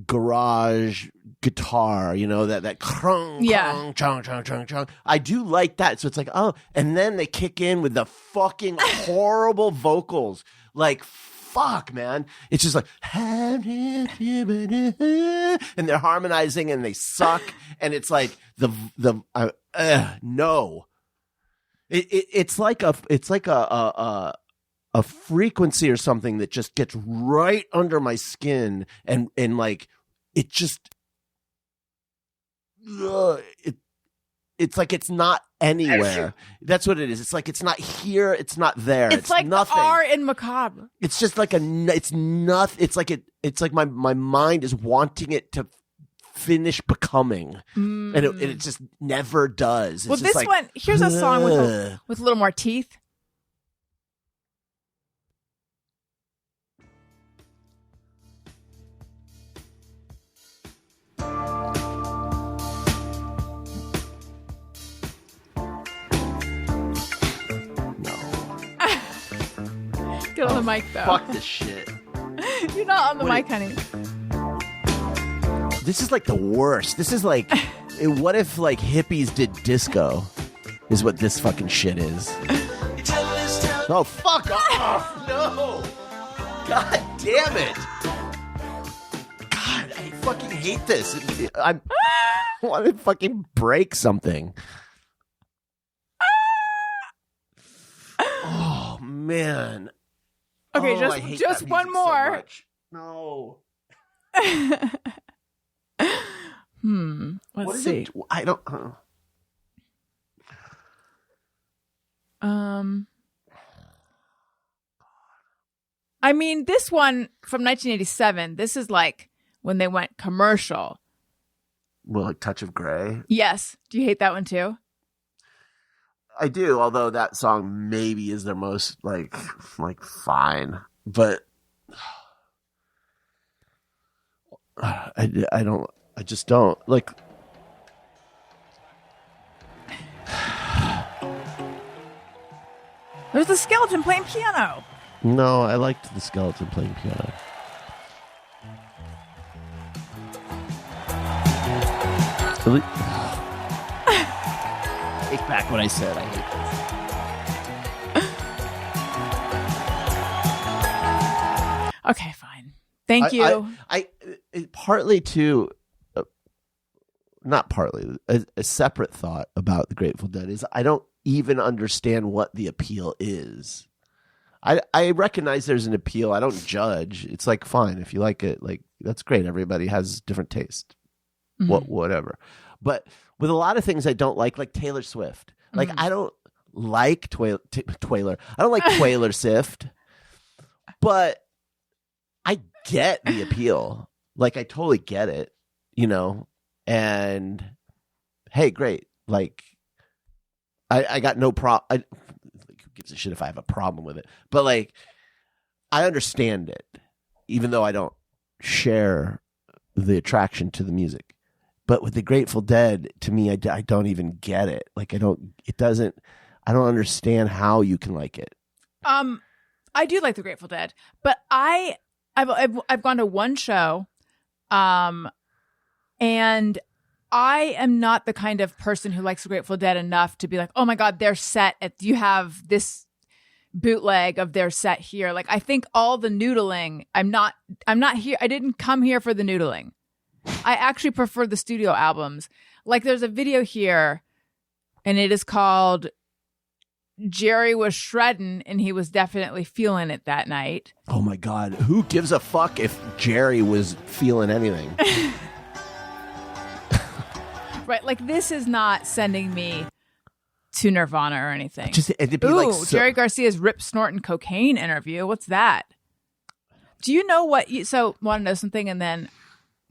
S3: garage guitar, you know, that crung,
S2: Yeah.
S3: chung, chung, chung, chung. I do like that. So it's like, oh, and then they kick in with the fucking horrible vocals. Like, fuck, man. It's just like, and they're harmonizing and they suck. And it's like no. It's like a frequency or something that just gets right under my skin and like it just it's like it's not anywhere. That's what it is. It's like it's not here. It's not there.
S2: It's like
S3: nothing.
S2: the R in macabre.
S3: It's just like it's nothing. It's like it's like my mind is wanting it to finish becoming, and it just never does. It's
S2: Well,
S3: just
S2: this
S3: like,
S2: one, here's a song with a little more teeth. Get on the mic, though.
S3: Fuck this shit.
S2: You're not on the
S3: What
S2: mic, honey.
S3: This is like the worst. This is like, what if like hippies did disco? Is what this fucking shit is. Oh, fuck off! No! God damn it! God, I fucking hate this. I want to fucking break something. Oh man.
S2: Okay,
S3: Oh, I hate
S2: just
S3: that
S2: one
S3: music so
S2: more.
S3: much. No.
S2: Let's
S3: What is
S2: see.
S3: it? I don't.
S2: I mean, this one from 1987, this is like when they went commercial.
S3: Well, like Touch of Grey.
S2: Yes. Do you hate that one too?
S3: I do, although that song maybe is their most like fine, but I just don't like.
S2: There's the skeleton playing piano.
S3: No, I liked the skeleton playing piano. Take back what I said. I hate this.
S2: Okay, fine. Thank you.
S3: I partly too, not partly, a separate thought about the Grateful Dead is I don't even understand what the appeal is. I recognize there's an appeal. I don't judge. It's like, fine, if you like it, like that's great. Everybody has different taste. Whatever. But with a lot of things I don't like Taylor Swift. Like I don't like Twaylor. I don't like Twaylor Swift. But I get the appeal. Like I totally get it, you know. And hey, great. Like I got no problem. Who gives a shit if I have a problem with it? But like I understand it, even though I don't share the attraction to the music. But with the Grateful Dead, to me, I don't even get it. Like I don't understand how you can like it.
S2: I do like the Grateful Dead, but I've gone to one show, and I am not the kind of person who likes the Grateful Dead enough to be like, oh my God, their set, you have this bootleg of their set here. Like I think all the noodling, I'm not here. I didn't come here for the noodling. I actually prefer the studio albums. Like there's a video here and it is called Jerry Was Shreddin' and he was definitely feeling it that night.
S3: Oh my God. Who gives a fuck if Jerry was feeling anything?
S2: Right. Like this is not sending me to Nirvana or anything.
S3: It'd be
S2: Ooh,
S3: like
S2: Jerry Garcia's Rip Snortin' Cocaine interview. What's that? Do you know what you, so want to know something and then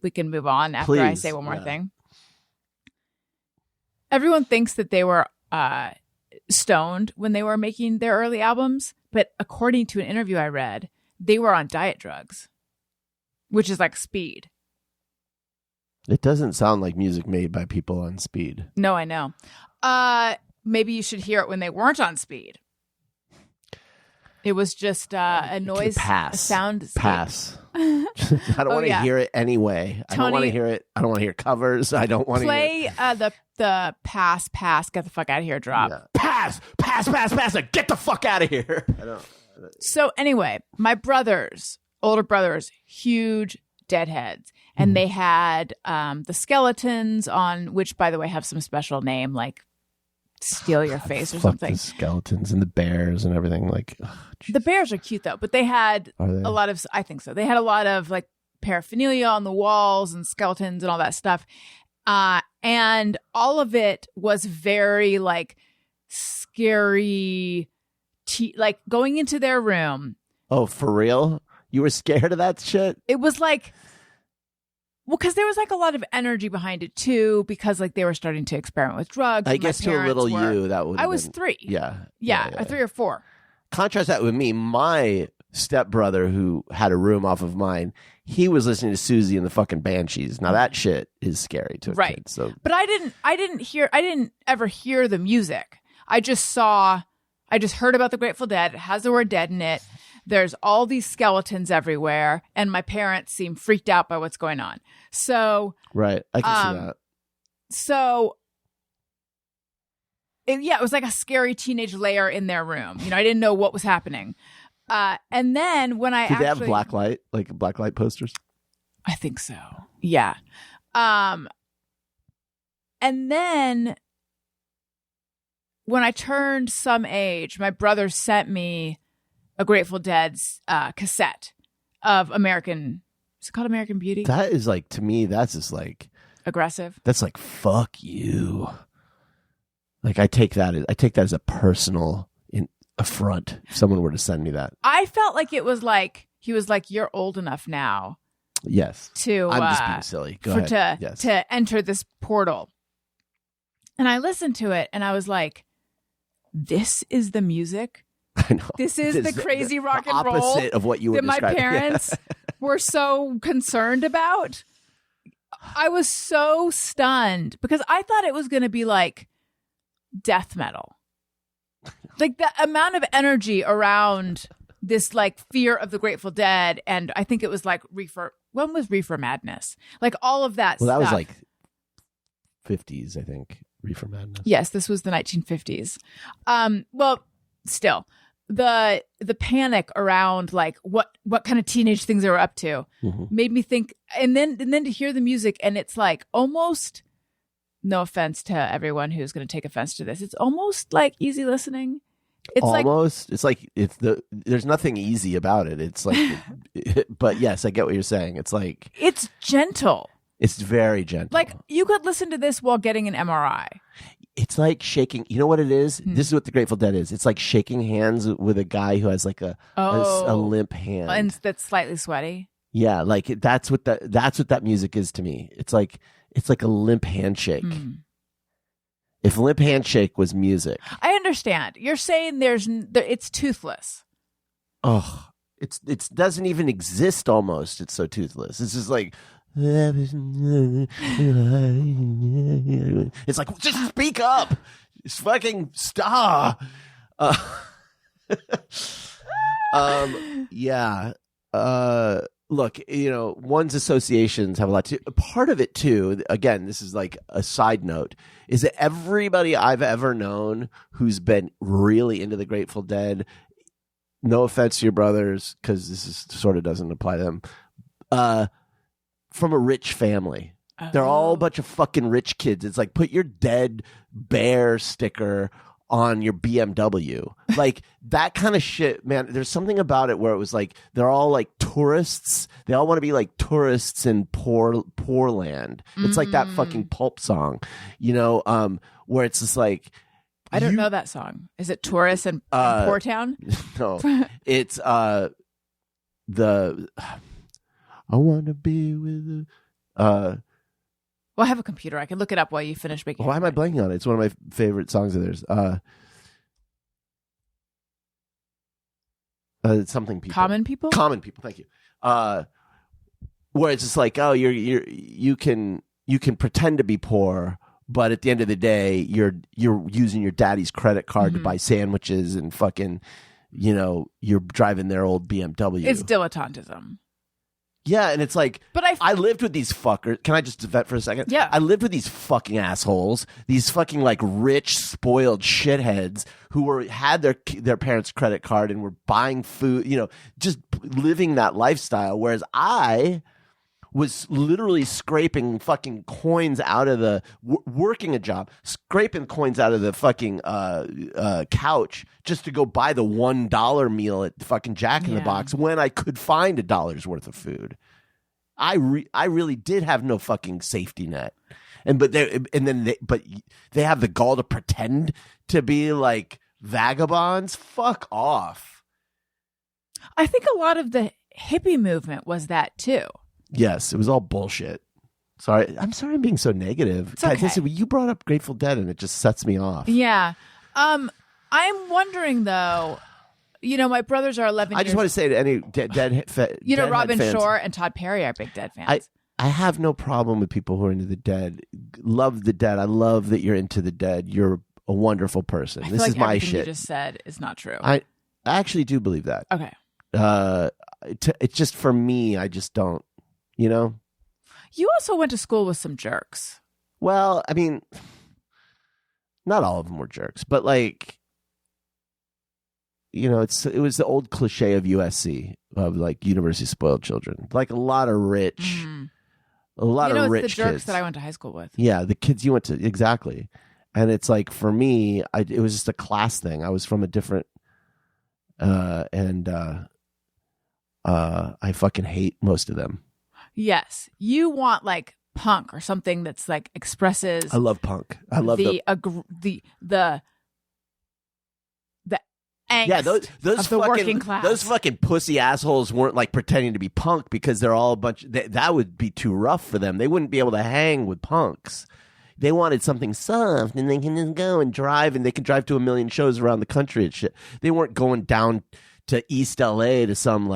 S2: we can move on after I say one more thing. Everyone thinks that they were stoned when they were making their early albums, but according to an interview I read, they were on diet drugs, which is like speed.
S3: It doesn't sound like music made by people on speed.
S2: No, I know. Maybe you should hear it when they weren't on speed. It was just a noise, a sound.
S3: Pass. I don't want to hear it anyway. I don't want to hear it. I don't want to hear covers. I don't want to
S2: play the pass, get the fuck out of here drop.
S3: Yeah. Pass, get the fuck out of here. I don't.
S2: So anyway, my older brothers, huge Deadheads, and they had the Skeletons on, which by the way have some special name like Steal Your Face or something.
S3: The Skeletons and the Bears and everything. Like
S2: the Bears are cute though, but they had a lot of. I think so. They had a lot of like paraphernalia on the walls and skeletons and all that stuff, and all of it was very like scary. Like going into their room.
S3: Oh, for real? You were scared of that shit?
S2: It was like. Well, because there was like a lot of energy behind it too, because like they were starting to experiment with drugs.
S3: I guess to a little you, that would.
S2: I was 3.
S3: Yeah,
S2: 3 or 4.
S3: Contrast that with me. My stepbrother, who had a room off of mine, he was listening to Susie and the fucking Banshees. Now that shit is scary to a kid. So,
S2: but I didn't ever hear the music. I just heard about the Grateful Dead. It has the word dead in it. There's all these skeletons everywhere, and my parents seem freaked out by what's going on. So
S3: right, I can see that.
S2: So it was like a scary teenage lair in their room. You know, I didn't know what was happening. And then when I
S3: did they have blacklight, like blacklight posters?
S2: I think so. Yeah. And then when I turned some age, my brother sent me a Grateful Dead's cassette of American. Is it called American Beauty?
S3: That is like, to me, that's just like
S2: aggressive.
S3: That's like, fuck you. Like I take that as a personal affront if someone were to send me that.
S2: I felt like it was like he was like, you're old enough now
S3: Yes.
S2: to
S3: I'm just being silly. Go
S2: for
S3: ahead.
S2: to
S3: Yes.
S2: to enter this portal. And I listened to it and I was like, this is the music.
S3: I know.
S2: This is the crazy rock and roll
S3: opposite of what you were
S2: that my
S3: describing.
S2: parents were so concerned about. I was so stunned because I thought it was going to be like death metal. Like the amount of energy around this like fear of the Grateful Dead. And I think it was like when was Reefer Madness? Like all of that
S3: Well, that was
S2: stuff.
S3: like 50s, I think. Reefer Madness.
S2: Yes, this was the 1950s. Well, still, the panic around like what kind of teenage things they were up to made me think, and then to hear the music, and it's like almost, no offense to everyone who's going to take offense to this, it's almost like easy listening. It's
S3: almost. It's like there's nothing easy about it. It's like, but yes, I get what you're saying. It's like
S2: it's gentle.
S3: It's very gentle.
S2: Like you could listen to this while getting an MRI.
S3: It's like shaking. You know what it is? This is what the Grateful Dead is. It's like shaking hands with a guy who has like a limp hand,
S2: and that's slightly sweaty.
S3: Yeah, like that's what that music is to me. It's like a limp handshake. If limp handshake was music,
S2: I understand. You're saying it's toothless.
S3: Oh, it doesn't even exist. Almost, it's so toothless. It's just like. It's like, just speak up. Just fucking stop. Yeah. Look, one's associations have a lot to. Part of it too. Again, this is like a side note. Is that everybody I've ever known who's been really into the Grateful Dead? No offense to your brothers, because this is sort of doesn't apply to them. From a rich family. They're all a bunch of fucking rich kids. It's like, put your dead bear sticker on your BMW. Like that kind of shit, man. There's something about it where it was like, they're all like tourists. They all want to be like tourists in poor land. It's like that fucking Pulp song, where it's just like,
S2: I don't know that song. Is it Tourists in Poor Town?
S3: No, it's I want to be with you.
S2: Well, I have a computer. I can look it up while you finish making.
S3: Why am I blanking on it? It's one of my favorite songs of theirs. It's something people.
S2: Common People?
S3: Common People. Thank you. Where it's just like, oh, you can pretend to be poor, but at the end of the day, you're using your daddy's credit card to buy sandwiches and fucking, you're driving their old BMW.
S2: It's dilettantism.
S3: Yeah, and it's like,
S2: but
S3: I lived with these fuckers. Can I just vent for a second?
S2: Yeah.
S3: I lived with these fucking assholes, these fucking like rich, spoiled shitheads who had their parents' credit card and were buying food, just living that lifestyle. Whereas I was literally scraping fucking coins out of the working a job, scraping coins out of the fucking couch just to go buy the $1 meal at fucking Jack in the Box when I could find $1's worth of food. I really did have no fucking safety net, but they have the gall to pretend to be like vagabonds. Fuck off.
S2: I think a lot of the hippie movement was that too.
S3: Yes, it was all bullshit. Sorry, I'm being so negative.
S2: It's okay.
S3: You brought up Grateful Dead, and it just sets me off.
S2: Yeah, I'm wondering though. My brothers are 11.
S3: I just want to say to any Deadhead
S2: Robin
S3: fans,
S2: Shore and Todd Perry are big Dead fans.
S3: I have no problem with people who are into the Dead. Love the Dead. I love that you're into the Dead. You're a wonderful person.
S2: I
S3: This
S2: feel
S3: is
S2: like
S3: my
S2: everything
S3: shit.
S2: You just said is not true.
S3: I actually do believe that.
S2: Okay.
S3: It's just for me. I just don't.
S2: You also went to school with some jerks.
S3: Well, I mean, not all of them were jerks, but like, it was the old cliche of USC, of like University of Spoiled Children, like a lot of rich, of rich
S2: it's the jerks
S3: kids
S2: that I went to high schoul with.
S3: Yeah, the kids you went to, exactly. And it's like, for me, it was just a class thing. I was from a different, I fucking hate most of them.
S2: Yes, you want like punk or something that's like expresses.
S3: I love punk. I love
S2: the angst
S3: Yeah, those
S2: of the working class.
S3: Those fucking pussy assholes weren't like pretending to be punk because they're all a bunch. That would be too rough for them. They wouldn't be able to hang with punks. They wanted something soft, and they can just go and drive, and they can drive to a million shows around the country and shit. They weren't going down to East LA to some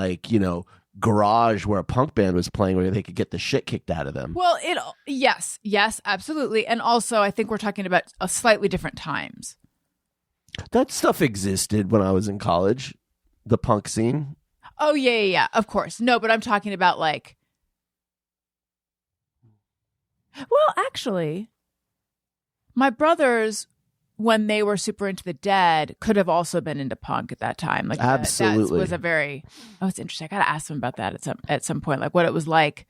S3: garage where a punk band was playing where they could get the shit kicked out of them.
S2: Well, yes, absolutely. And also, I think we're talking about a slightly different times.
S3: That stuff existed when I was in college, the punk scene.
S2: Oh, yeah, of course. No, but I'm talking about well, actually, my brothers, when they were super into the Dead, could have also been into punk at that time.
S3: Absolutely.
S2: That was a very... Oh, it's interesting. I got to ask them about that at some point. What it was like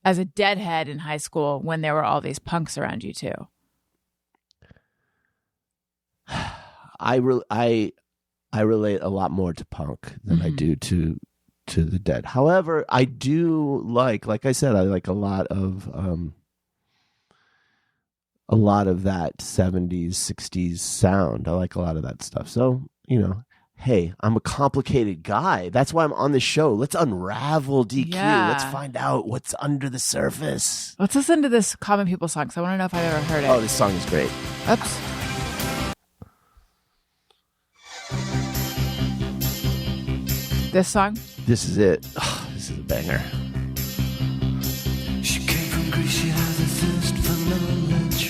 S2: as a Deadhead in high school when there were all these punks around you, too.
S3: I relate a lot more to punk than I do to the Dead. However, I do like I said, I like a lot of that 70s, 60s sound. I like a lot of that stuff. So, hey, I'm a complicated guy. That's why I'm on the show. Let's unravel DQ.
S2: Yeah.
S3: Let's find out what's under the surface.
S2: Let's listen to this Common People song because I want to know if I've ever heard it.
S3: Oh, this song is great.
S2: Oops. This song?
S3: This is it. Oh, this is a banger.
S1: She came from Greece, she had a thirst for knowledge.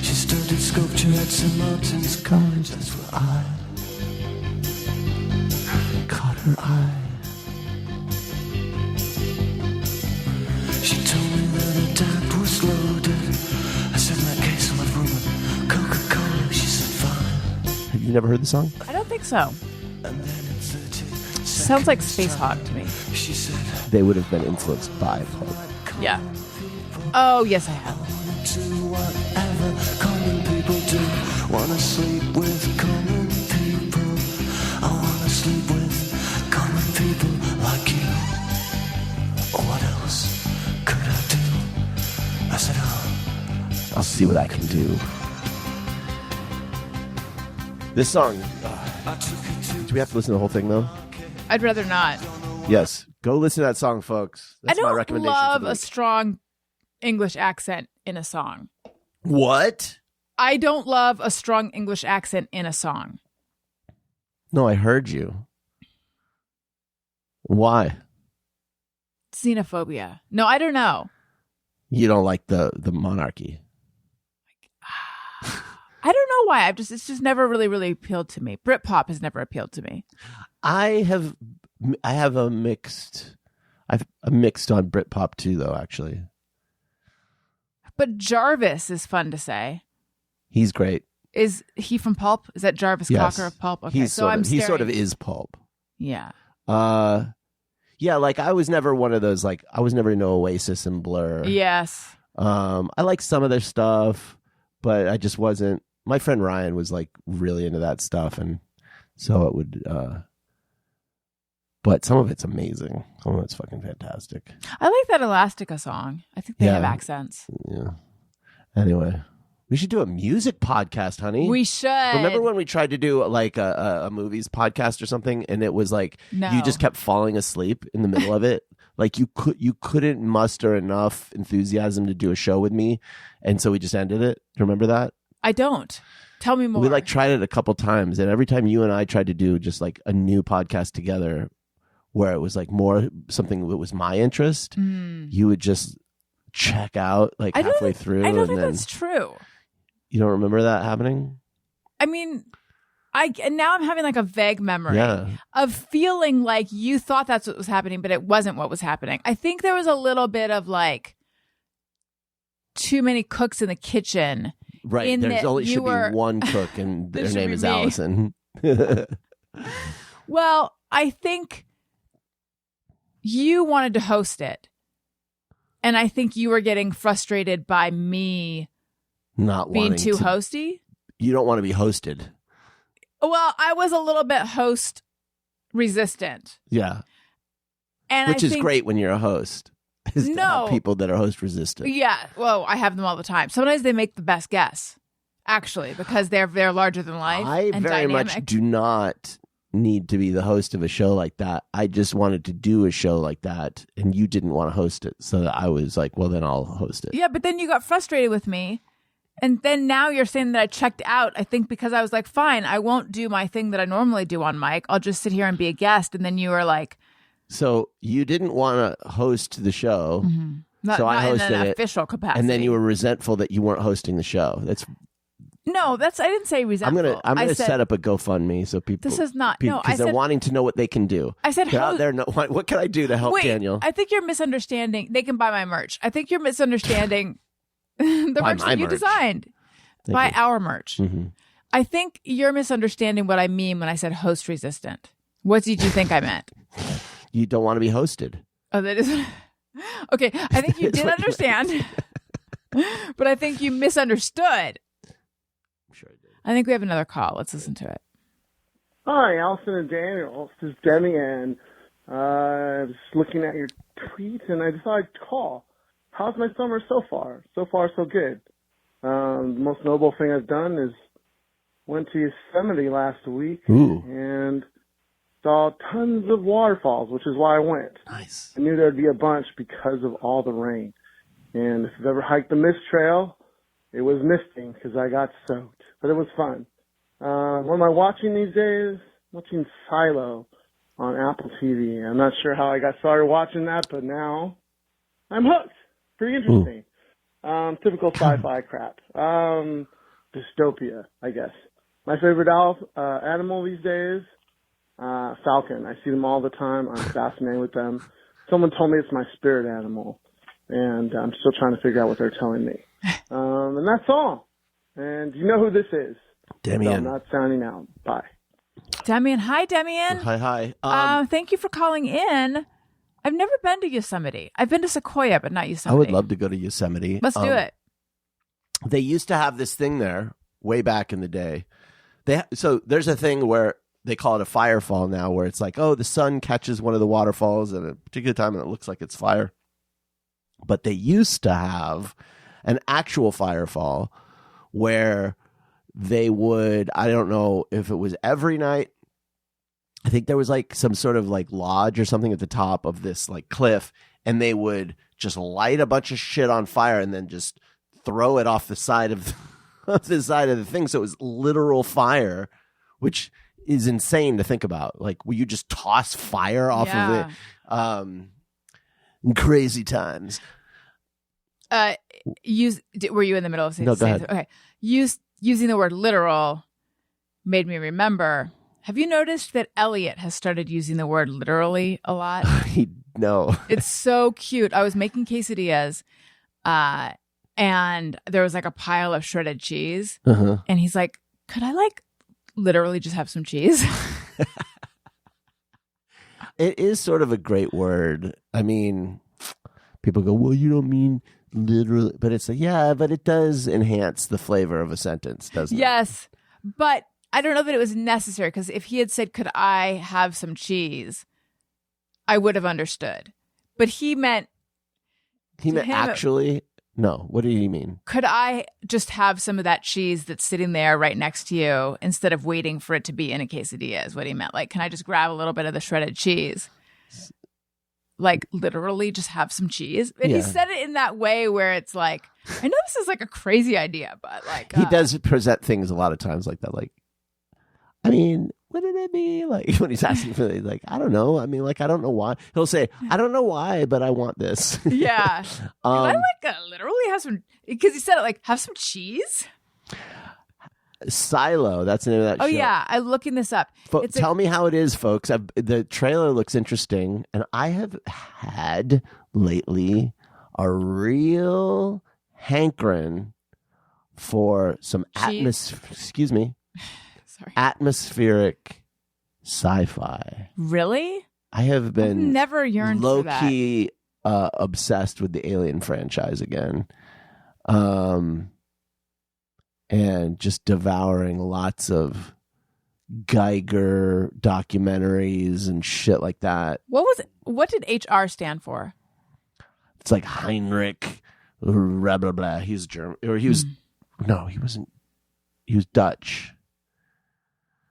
S1: She studied sculpture at St. Martin's College. That's where I caught her eye. She told me that her dad was loaded. I said, in that case, I'll have room with Coca-Cola. She said, fine.
S3: Have you never heard the song?
S2: I don't think so.
S1: And then in 30
S2: Sounds like Space Hog to me.
S1: she said,
S3: They would have been influenced by punk.
S2: Yeah. Oh, yes, I have.
S1: to whatever common people do. Wanna sleep with common people. I wanna sleep with common people like you. What else could I do? I said,
S3: I'll see what I can do. This song,
S1: I took it to
S3: do we have to listen to the whole thing though?
S2: I'd rather not.
S3: Yes. Go listen to that song, folks. That's
S2: I
S3: my
S2: don't
S3: recommendation.
S2: love
S3: for the
S2: a
S3: week.
S2: strong English accent in a song.
S3: What?
S2: I don't love a strong English accent in a song.
S3: No, I heard you. Why?
S2: Xenophobia. No, I don't know.
S3: You don't like the monarchy.
S2: I don't know why. It's just never really appealed to me. Britpop has never appealed to me.
S3: I'm mixed on Britpop too, though. Actually,
S2: But Jarvis is fun to say.
S3: he's great.
S2: Is he from Pulp? Is that Jarvis
S3: Yes.
S2: Cocker of Pulp? Okay,
S3: He sort of
S2: staring-
S3: is pulp.
S2: Yeah.
S3: Yeah. I was never one of those. I was never into Oasis and Blur.
S2: Yes.
S3: I like some of their stuff, but I just wasn't. My friend Ryan was really into that stuff, and so it would. But some of it's amazing. Some of it's fucking fantastic.
S2: I like that Elastica song. I think they
S3: Yeah.
S2: have accents.
S3: Yeah. Anyway, we should do a music podcast, honey.
S2: We should.
S3: Remember when we tried to do a movies podcast or something, and it was
S2: No.
S3: you just kept falling asleep in the middle of it. You couldn't muster enough enthusiasm to do a show with me, and so we just ended it. Do you remember that?
S2: I don't. Tell me more.
S3: We tried it a couple times, and every time you and I tried to do just a new podcast together, where it was more something that was my interest, you would just check out halfway through.
S2: I don't
S3: and
S2: think
S3: then,
S2: that's true.
S3: You don't remember that happening?
S2: I mean, and now I'm having a vague memory
S3: Yeah.
S2: of feeling like you thought that's what was happening, but it wasn't what was happening. I think there was a little bit of too many cooks in the kitchen.
S3: Right.
S2: In
S3: There's
S2: that
S3: only
S2: you
S3: should
S2: were-
S3: be one cook, and
S2: There
S3: their
S2: should
S3: name
S2: be
S3: is
S2: me.
S3: Alison.
S2: Well, I think you wanted to host it. And I think you were getting frustrated by me
S3: Not
S2: being
S3: wanting
S2: too
S3: to.
S2: hosty.
S3: You don't want to be hosted.
S2: Well, I was a little bit host resistant.
S3: Yeah.
S2: And
S3: Which
S2: I
S3: is
S2: think,
S3: great when you're a host. Is to have
S2: No.
S3: people that are host resistant.
S2: Yeah. Well, I have them all the time. Sometimes they make the best guests, actually, because they're larger than life.
S3: I
S2: and
S3: very
S2: dynamic.
S3: much do not need to be the host of a show like that. I just wanted to do a show like that, and you didn't want to host it. So I was like, well, then I'll host it.
S2: Yeah, but then you got frustrated with me. And then now you're saying that I checked out, I think, because I was like, fine, I won't do my thing that I normally do on mic. I'll just sit here and be a guest. And then you were like...
S3: So you didn't want to host the show.
S2: Mm-hmm.
S3: So I hosted
S2: in an
S3: it.
S2: Official capacity.
S3: And then you were resentful that you weren't hosting the show.
S2: I didn't say resentful.
S3: I'm gonna set up a GoFundMe so people.
S2: This is not
S3: because they're wanting to know what they can do.
S2: I said
S3: they're out there. What can I do to help Daniel?
S2: I think you're misunderstanding. They can buy my merch. I think you're misunderstanding the merch that you designed. Buy our merch. Mm-hmm. I think you're misunderstanding what I mean when I said host resistant. What did you think I meant?
S3: You don't want to be hosted.
S2: Oh, that is. Okay, I think you did understand, but I think you misunderstood.
S3: Sure I did.
S2: I think we have another call. Let's listen to it.
S5: Hi, Alison and Daniel. This is Demi, and I was looking at your tweet, and I decided to call. How's my summer so far? So far, so good. The most notable thing I've done is went to Yosemite last week and saw tons of waterfalls, which is why I went.
S3: Nice.
S5: I knew there'd be a bunch because of all the rain. And if you've ever hiked the Mist Trail, it was misting because I got soaked. But it was fun. What am I watching these days? Watching Silo on Apple TV. I'm not sure how I got started watching that, but now I'm hooked. Pretty interesting. Typical sci-fi crap. Dystopia, I guess. My favorite animal these days, falcon. I see them all the time. I'm fascinated with them. Someone told me it's my spirit animal, and I'm still trying to figure out what they're telling me. And that's all. And you know who this is.
S3: Demian.
S5: So I'm not sounding out. Bye.
S2: Demian. Hi, Demian.
S3: Hi.
S2: Thank you for calling in. I've never been to Yosemite. I've been to Sequoia, but not Yosemite.
S3: I would love to go to Yosemite.
S2: Let's do it.
S3: They used to have this thing there way back in the day. So there's a thing where they call it a firefall now, where it's like, oh, the sun catches one of the waterfalls at a particular time and it looks like it's fire. But they used to have an actual firefall where they would, I don't know if it was every night. I think there was like some sort of like lodge or something at the top of this like cliff, and they would just light a bunch of shit on fire and then just throw it off the side of the thing. So it was literal fire, which is insane to think about. Like, will you just toss fire off of it? In crazy times.
S2: Were you in the middle of saying?
S3: No, go ahead.
S2: Okay. Using the word literal made me remember. Have you noticed that Elliot has started using the word literally a lot?
S3: No.
S2: It's so cute. I was making quesadillas, and there was like a pile of shredded cheese.
S3: Uh-huh.
S2: And he's like, could I like literally just have some cheese?
S3: It is sort of a great word. I mean, people go, well, you don't mean literally. But it's like, yeah, but it does enhance the flavor of a sentence, doesn't it?
S2: Yes. But I don't know that it was necessary, because if he had said, could I have some cheese, I would have understood. But he meant
S3: actually. No, what did he mean?
S2: Could I just have some of that cheese that's sitting there right next to you instead of waiting for it to be in a quesadilla is what he meant. Like, can I just grab a little bit of the shredded cheese? Like, literally just have some cheese. And he said it in that way where it's like, I know this is like a crazy idea, but like.
S3: He does present things a lot of times like that. Like, I mean, what did it mean? Like, when he's asking for it, like, I don't know. I mean, like, I don't know why. He'll say, I don't know why, but I want this.
S2: Yeah. Can I like literally have some, because he said it like, have some cheese?
S3: Silo, that's the name of that show.
S2: Oh, yeah. I'm looking this up.
S3: Tell me how it is, folks. The trailer looks interesting, and I have had lately a real hankering for some atmospheric sci-fi.
S2: Really?
S3: I have been
S2: never yearned for that.
S3: Low-key obsessed with the Alien franchise again. And just devouring lots of Geiger documentaries and shit like that.
S2: What did HR stand for?
S3: It's like Heinrich, blah, blah, blah. He's German. Or he was, no, he wasn't. He was Dutch.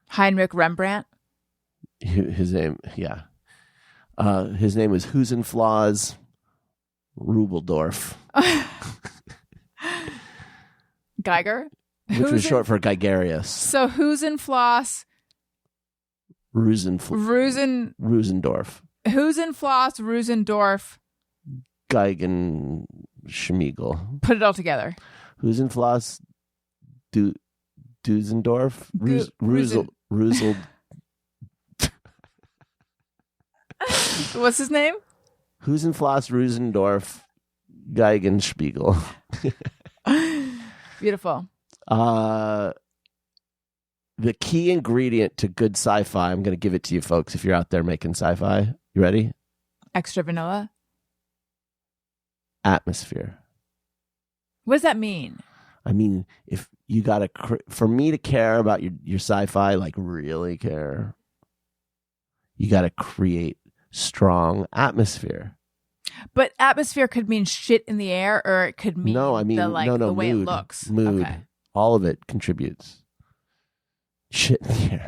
S2: Heinrich Rembrandt?
S3: His name, yeah. His name was Husenflaws Rubeldorf,
S2: Geiger?
S3: which was short for Gregarious.
S2: So Husenfloss
S3: Rusendorf.
S2: Husenfloss Rusendorf.
S3: Geigenschmiegel.
S2: Put it all together.
S3: Husenfloss Dusendorf. Rusel.
S2: What's his name?
S3: Husenfloss Rusendorf Geigenspiegel.
S2: Beautiful.
S3: The key ingredient to good sci-fi, I'm going to give it to you folks if you're out there making sci-fi. You ready?
S2: Extra vanilla.
S3: Atmosphere.
S2: What does that mean?
S3: I mean, if you got to, for me to care about your sci-fi, like really care, you got to create strong atmosphere.
S2: But atmosphere could mean shit in the air, or it could mean the way
S3: mood,
S2: it looks.
S3: Mood.
S2: Okay.
S3: All of it contributes. Shit in the air.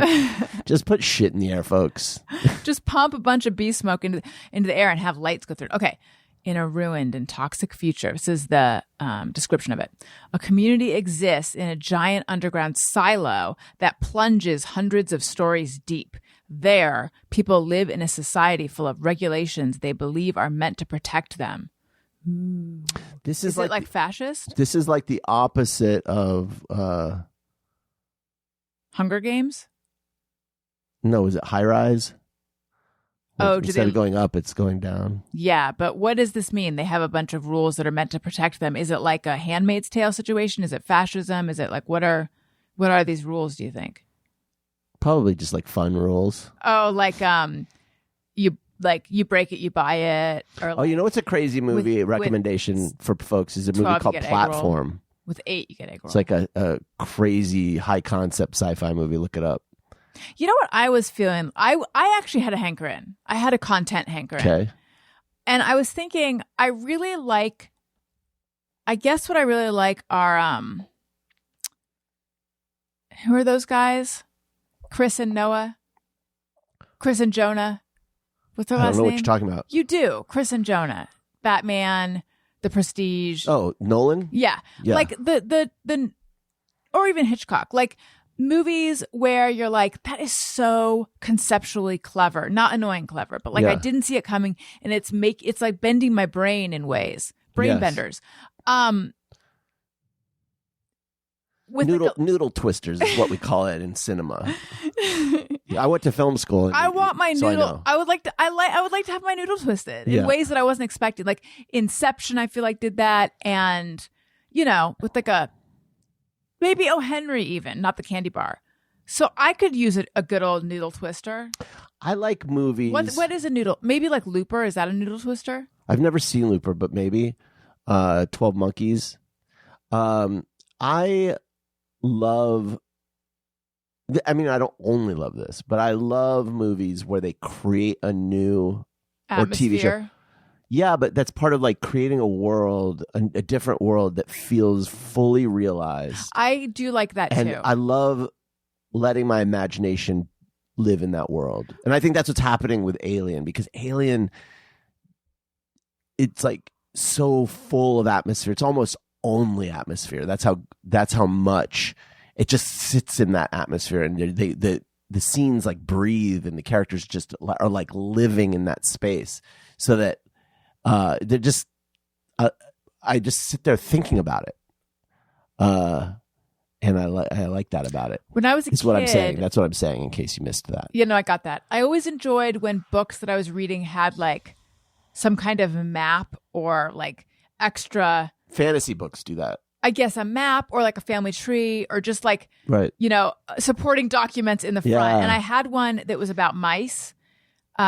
S3: Just put shit in the air, folks.
S2: Just pump a bunch of bee smoke into the air and have lights go through it. Okay. In a ruined and toxic future, this is the description of it. A community exists in a giant underground silo that plunges hundreds of stories deep. There, people live in a society full of regulations they believe are meant to protect them.
S3: This
S2: is it like fascist?
S3: This is like the opposite of
S2: Hunger Games?
S3: No, is it High Rise?
S2: Oh,
S3: instead of going up, it's going down.
S2: Yeah, but what does this mean? They have a bunch of rules that are meant to protect them. Is it like a Handmaid's Tale situation? Is it fascism? Is it like what are these rules, do you think?
S3: Probably just like fun rules.
S2: Oh, you break it, you buy it. Or
S3: you know what's a crazy movie recommendation for folks is a movie called Platform.
S2: With 8, you get egg roll.
S3: It's like a crazy high concept sci-fi movie. Look it up.
S2: You know what I was feeling? I actually had a hankering. I had a content hankering.
S3: Okay.
S2: And I was thinking, I guess what I really like are, who are those guys? Chris and Jonah. What's their last name?
S3: I don't know what you're talking about.
S2: You do. Chris and Jonah. Batman, The Prestige.
S3: Oh, Nolan?
S2: Yeah. Like the or even Hitchcock. Like movies where you're like, that is so conceptually clever. Not annoying clever, but I didn't see it coming, and it's like bending my brain in ways. Brain benders. With
S3: noodle twisters is what we call it in cinema. I went to film school.
S2: I want my noodle. I would like to have my noodle twisted in ways that I wasn't expecting. Like Inception, I feel like did that, and with like maybe O. Henry, even not the candy bar. So I could use a good old noodle twister.
S3: I like movies.
S2: What is a noodle? Maybe like Looper. Is that a noodle twister?
S3: I've never seen Looper, but maybe 12 Monkeys. I love. I mean, I don't only love this, but I love movies where they create a new
S2: atmosphere.
S3: Or TV show. Yeah, but that's part of like creating a world, a different world that feels fully realized.
S2: I do like that
S3: and
S2: too.
S3: I love letting my imagination live in that world. And I think that's what's happening with Alien, because Alien, it's like so full of atmosphere. It's almost only atmosphere. That's how much it just sits in that atmosphere, and the scenes like breathe, and the characters just are like living in that space, so that they're just I just sit there thinking about it, and I like that about it.
S2: When I was a kid,
S3: what I'm saying. That's what I'm saying. In case you missed that,
S2: I got that. I always enjoyed when books that I was reading had like some kind of map or like extra.
S3: Fantasy books do that.
S2: I guess a map or like a family tree or just like,
S3: right.
S2: Supporting documents in the front.
S3: Yeah.
S2: And I had one that was about mice,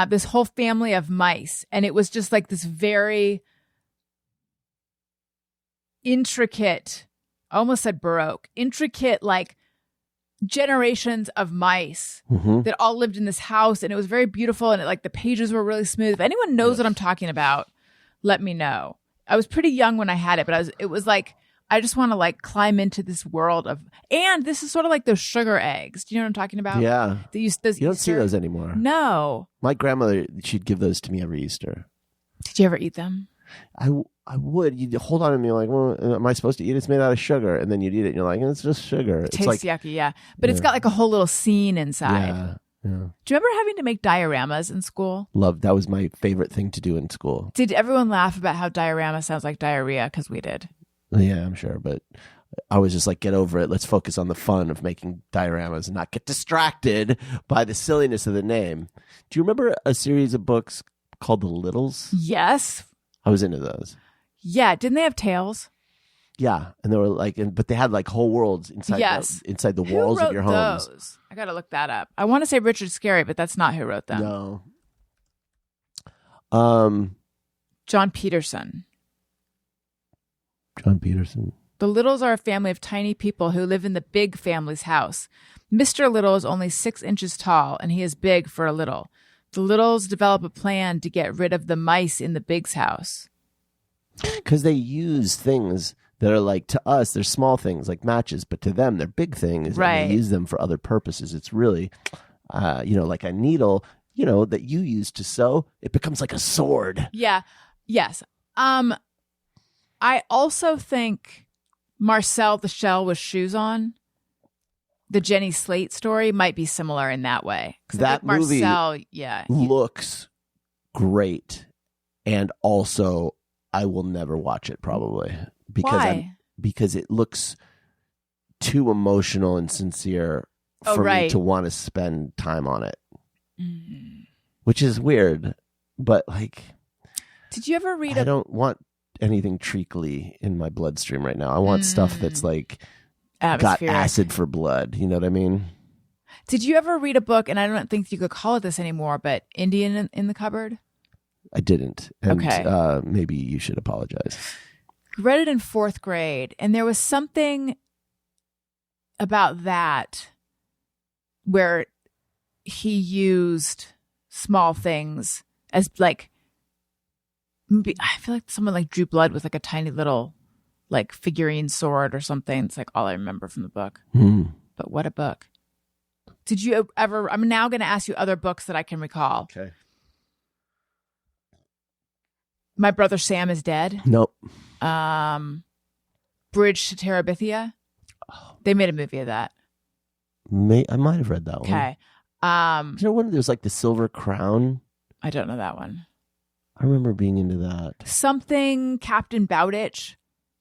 S2: this whole family of mice. And it was just like this very intricate, I almost said Baroque, intricate, like generations of mice that all lived in this house. And it was very beautiful. And the pages were really smooth. If anyone knows what I'm talking about, let me know. I was pretty young when I had it, but it was like I just want to like climb into this world of, and this is sort of like those sugar eggs. Do you know what I'm talking about?
S3: Yeah.
S2: You
S3: don't see those anymore.
S2: No.
S3: My grandmother, she'd give those to me every Easter.
S2: Did you ever eat them?
S3: I would. You'd hold on to me like, well, am I supposed to eat it? It's made out of sugar. And then you'd eat it and you're like, it's just sugar.
S2: It tastes
S3: like,
S2: yucky, yeah. But it's got like a whole little scene inside.
S3: Yeah.
S2: Do you remember having to make dioramas in school?
S3: That was my favorite thing to do in school.
S2: Did everyone laugh about how diorama sounds like diarrhea? Because we did.
S3: Yeah, I'm sure. But I was just like, get over it. Let's focus on the fun of making dioramas and not get distracted by the silliness of the name. Do you remember a series of books called The Littles?
S2: Yes.
S3: I was into those.
S2: Yeah. Didn't they have tails?
S3: Yeah. And they were like, but they had like whole worlds inside, inside the walls of your homes.
S2: Those? I got to look that up. I want to say Richard Scarry, but that's not who wrote them.
S3: No.
S2: John Peterson.
S3: John Peterson.
S2: The Littles are a family of tiny people who live in the big family's house. Mr. Little is only 6 inches tall, and he is big for a little. The Littles develop a plan to get rid of the mice in the big's house.
S3: Because they use things that are like, to us, they're small things like matches, but to them, they're big things.
S2: Right.
S3: And they use them for other purposes. It's really, like a needle, that you use to sew. It becomes like a sword.
S2: Yeah. Yes. I also think Marcel the Shell with shoes on, the Jenny Slate story, might be similar in that way.
S3: That movie
S2: Marcel,
S3: looks great. And also, I will never watch it probably.
S2: Why?
S3: Because it looks too emotional and sincere for me to want to spend time on it. Mm-hmm. Which is weird. But like...
S2: Did you ever read
S3: I don't want anything treacly in my bloodstream right now. I want stuff that's like got acid for blood. You know what I mean?
S2: Did you ever read a book, and I don't think you could call it this anymore, but Indian in the Cupboard?
S3: I didn't. And,
S2: okay.
S3: Maybe you should apologize.
S2: Read it in 4th grade, and there was something about that where he used small things as like, I feel like someone like drew blood with like a tiny little like figurine sword or something. It's like all I remember from the book. But what a book. Did you ever, I'm now going to ask you other books that I can recall.
S3: Okay.
S2: My Brother Sam is Dead.
S3: Nope.
S2: Bridge to Terabithia. They made a movie of that.
S3: I might have read that one.
S2: Okay.
S3: Is there one there's like the Silver Crown?
S2: I don't know that one.
S3: I remember being into that.
S2: Something Captain Bowditch.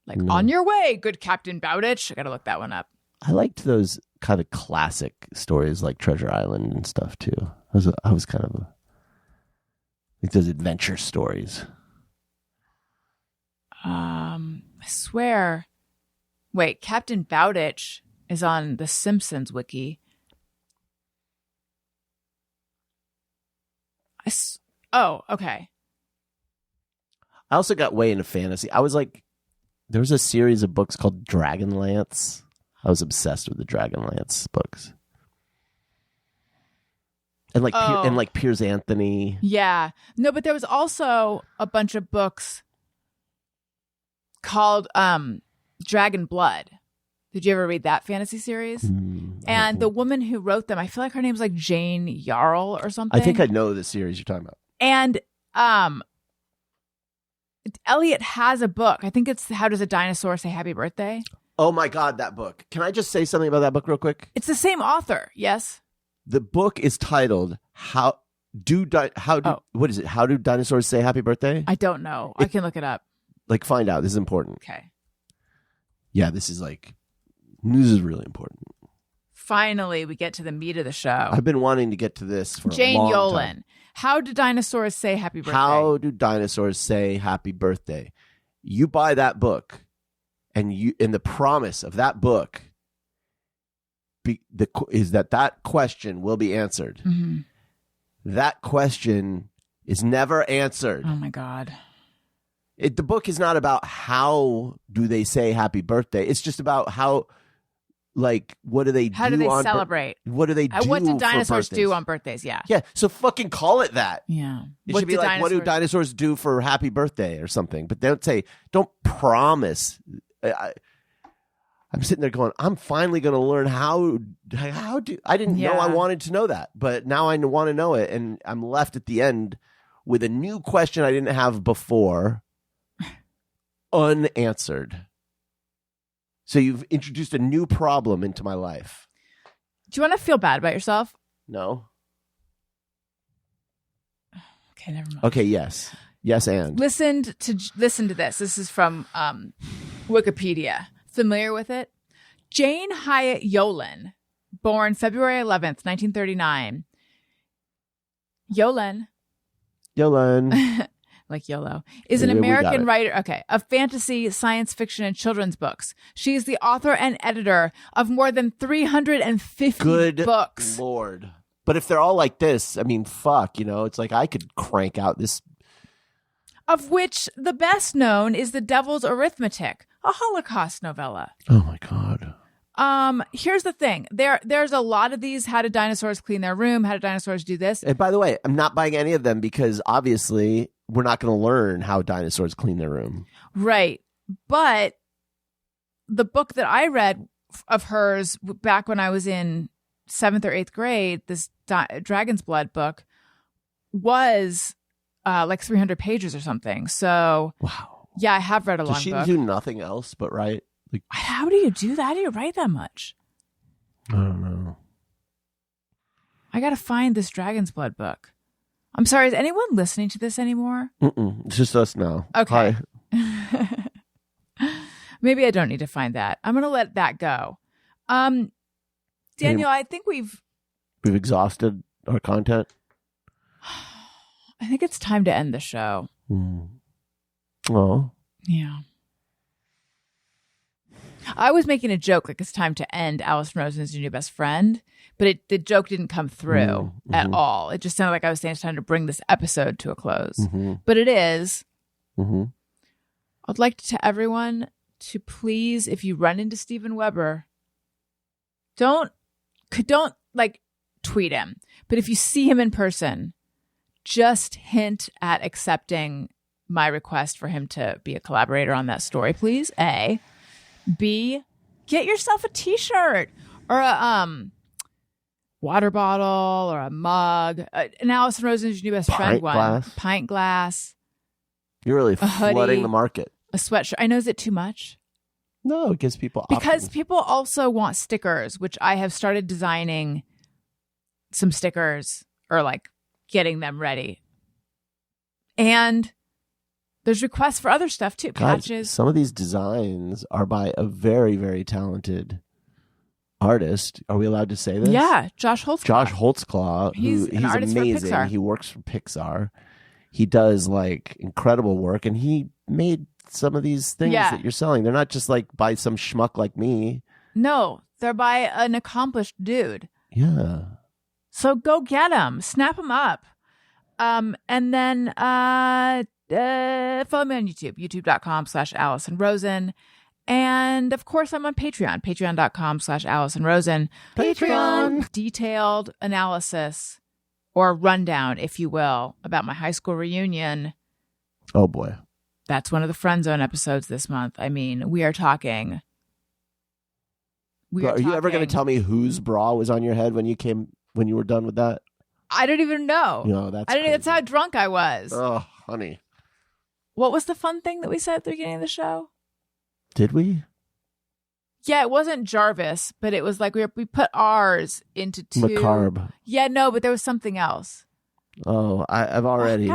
S2: Like, On your way, good Captain Bowditch. I got to look that one up.
S3: I liked those kind of classic stories like Treasure Island and stuff too. I was kind of like those adventure stories.
S2: I swear. Wait, Captain Bowditch is on the Simpsons wiki. Oh, okay.
S3: I also got way into fantasy. I was like, there was a series of books called Dragonlance. I was obsessed with the Dragonlance books. And like Piers Anthony.
S2: Yeah. No, but there was also a bunch of books called Dragon Blood. Did you ever read that fantasy series? And the woman who wrote them, I feel like her name's like Jane Yarl or something.
S3: I think I know the series you're talking about.
S2: And Elliot has a book. I think it's How Does a Dinosaur Say Happy Birthday?
S3: Oh my God, that book. Can I just say something about that book real quick?
S2: It's the same author, yes?
S3: The book is titled What is it? How do dinosaurs say happy birthday?
S2: I don't know. I can look it up.
S3: Like, find out. This is important.
S2: Okay.
S3: Yeah, this is really important.
S2: Finally, we get to the meat of the show.
S3: I've been wanting to get to this for
S2: Jane
S3: a long
S2: Yolen.
S3: time.
S2: How do dinosaurs say happy birthday?
S3: How do dinosaurs say happy birthday? You buy that book, and the promise of that book is that question will be answered. Mm-hmm. That question is never answered.
S2: Oh my God.
S3: The book is not about how do they say happy birthday. It's just about how, what do they do?
S2: How do they celebrate?
S3: What do they do?
S2: What do dinosaurs do on birthdays? Yeah.
S3: Yeah. So fucking call it that.
S2: Yeah.
S3: It should be like, what do dinosaurs do for happy birthday or something? But don't promise. I'm sitting there going, I'm finally going to learn how do I didn't know I wanted to know that, but now I want to know it. And I'm left at the end with a new question I didn't have before, unanswered. So you've introduced a new problem into my life.
S2: Do you want to feel bad about yourself?
S3: No.
S2: Okay, never mind.
S3: Okay, yes. Yes, and.
S2: Listen to this. This is from Wikipedia. Familiar with it? Jane Hyatt Yolen, born February 11th, 1939. Yolen. Like YOLO, is an American writer, of fantasy, science fiction, and children's books. She is the author and editor of more than 350 books.
S3: Good Lord. But if they're all like this, I mean, fuck, it's like I could crank out this.
S2: Of which the best known is The Devil's Arithmetic, a Holocaust novella.
S3: Oh, my God.
S2: Here's the thing. There's a lot of these. How did dinosaurs clean their room? How did dinosaurs do this?
S3: And by the way, I'm not buying any of them because obviously we're not going to learn how dinosaurs clean their room.
S2: Right. But the book that I read of hers back when I was in 7th or 8th grade, this Dragon's Blood book, was like 300 pages or something. So,
S3: wow.
S2: Yeah, I have read a long book.
S3: Does she do nothing else but write? Like,
S2: how do you do that? How do you write that much?
S3: I don't know.
S2: I got to find this Dragon's Blood book. I'm sorry, is anyone listening to this anymore?
S3: It's just us now.
S2: Okay.
S3: Hi.
S2: Maybe I don't need to find that. I'm going to let that go. Daniel, I think we've
S3: exhausted our content.
S2: I think it's time to end the show.
S3: Oh.
S2: Yeah. I was making a joke like it's time to end Alison Rosen is your new best friend, but the joke didn't come through at all. It just sounded like I was saying it's time to bring this episode to a close. But it is. I'd like to everyone to please, if you run into Steven Weber, don't like tweet him. But if you see him in person, just hint at accepting my request for him to be a collaborator on that story, please. A. B, get yourself a t-shirt or a water bottle or a mug. An Alison Rosen's your new best friend one. Pint glass.
S3: You're really flooding
S2: hoodie,
S3: the market.
S2: A sweatshirt. I know, is it too much?
S3: No, it gives people options.
S2: Because people also want stickers, which I have started designing some stickers or like getting them ready. And there's requests for other stuff too. Patches.
S3: Guys, some of these designs are by a very, very talented artist. Are we allowed to say this?
S2: Yeah, Josh Holtzclaw.
S3: Josh Holtzclaw,
S2: he's an artist
S3: amazing.
S2: for Pixar.
S3: He works for Pixar. He does like incredible work, and he made some of these things that you're selling. They're not just like by some schmuck like me.
S2: No, they're by an accomplished dude.
S3: Yeah.
S2: So go get them. Snap them up. And then follow me on YouTube, youtube.com/Alison Rosen. And of course, I'm on Patreon, patreon.com/Alison Rosen.
S3: Patreon.
S2: Detailed analysis or rundown, if you will, about my high school reunion.
S3: Oh, boy.
S2: That's one of the Friend Zone episodes this month. I mean, we are talking.
S3: Are you ever going to tell me whose bra was on your head when you were done with that?
S2: I don't even know.
S3: No,
S2: that's how drunk I was.
S3: Oh, honey.
S2: What was the fun thing that we said at the beginning of the show?
S3: Did we?
S2: Yeah, it wasn't Jarvis, but it was like we put R's into two.
S3: Macabre.
S2: Yeah, no, but there was something else.
S3: Oh, I've already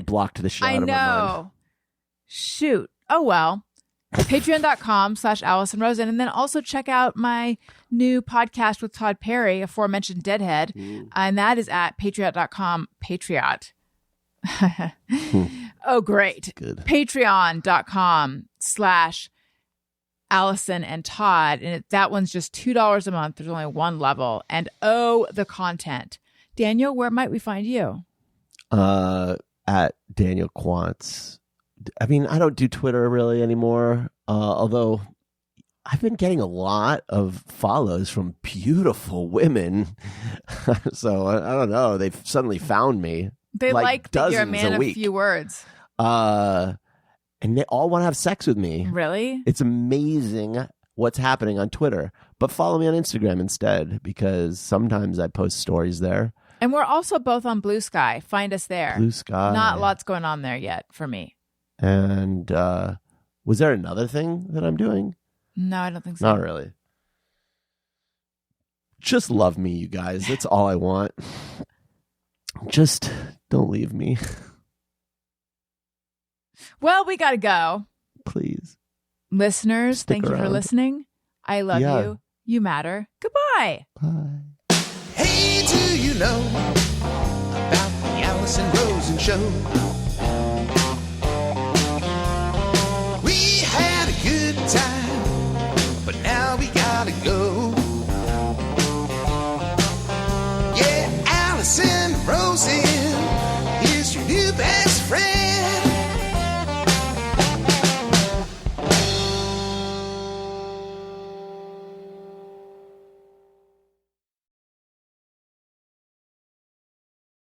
S3: blocked the shit out of my mind.
S2: I know. Shoot. Oh, well. Patreon.com/Alison Rosen. And then also check out my new podcast with Todd Perry, aforementioned Deadhead. And that is at patreon.com. Patriot. Oh, great.
S3: Good.
S2: Patreon.com/Allison and Todd. And that one's just $2 a month. There's only one level. And the content. Daniel, where might we find you?
S3: At Daniel Quantz. I mean, I don't do Twitter really anymore. Although I've been getting a lot of follows from beautiful women. So I don't know. They've suddenly found me.
S2: They like that you're a man of few words.
S3: And they all want to have sex with me.
S2: Really?
S3: It's amazing what's happening on Twitter. But follow me on Instagram instead, because sometimes I post stories there.
S2: And we're also both on Blue Sky. Find us there.
S3: Blue Sky.
S2: Not lots going on there yet for me.
S3: And was there another thing that I'm doing?
S2: No, I don't think so.
S3: Not really. Just love me, you guys. That's all I want. Just don't leave me.
S2: Well, we got to go.
S3: Please.
S2: Listeners,
S3: Stick
S2: thank you for
S3: around.
S2: listening. I love you. You matter. Goodbye.
S3: Bye.
S1: Hey, do you know about the Alison Rosen show?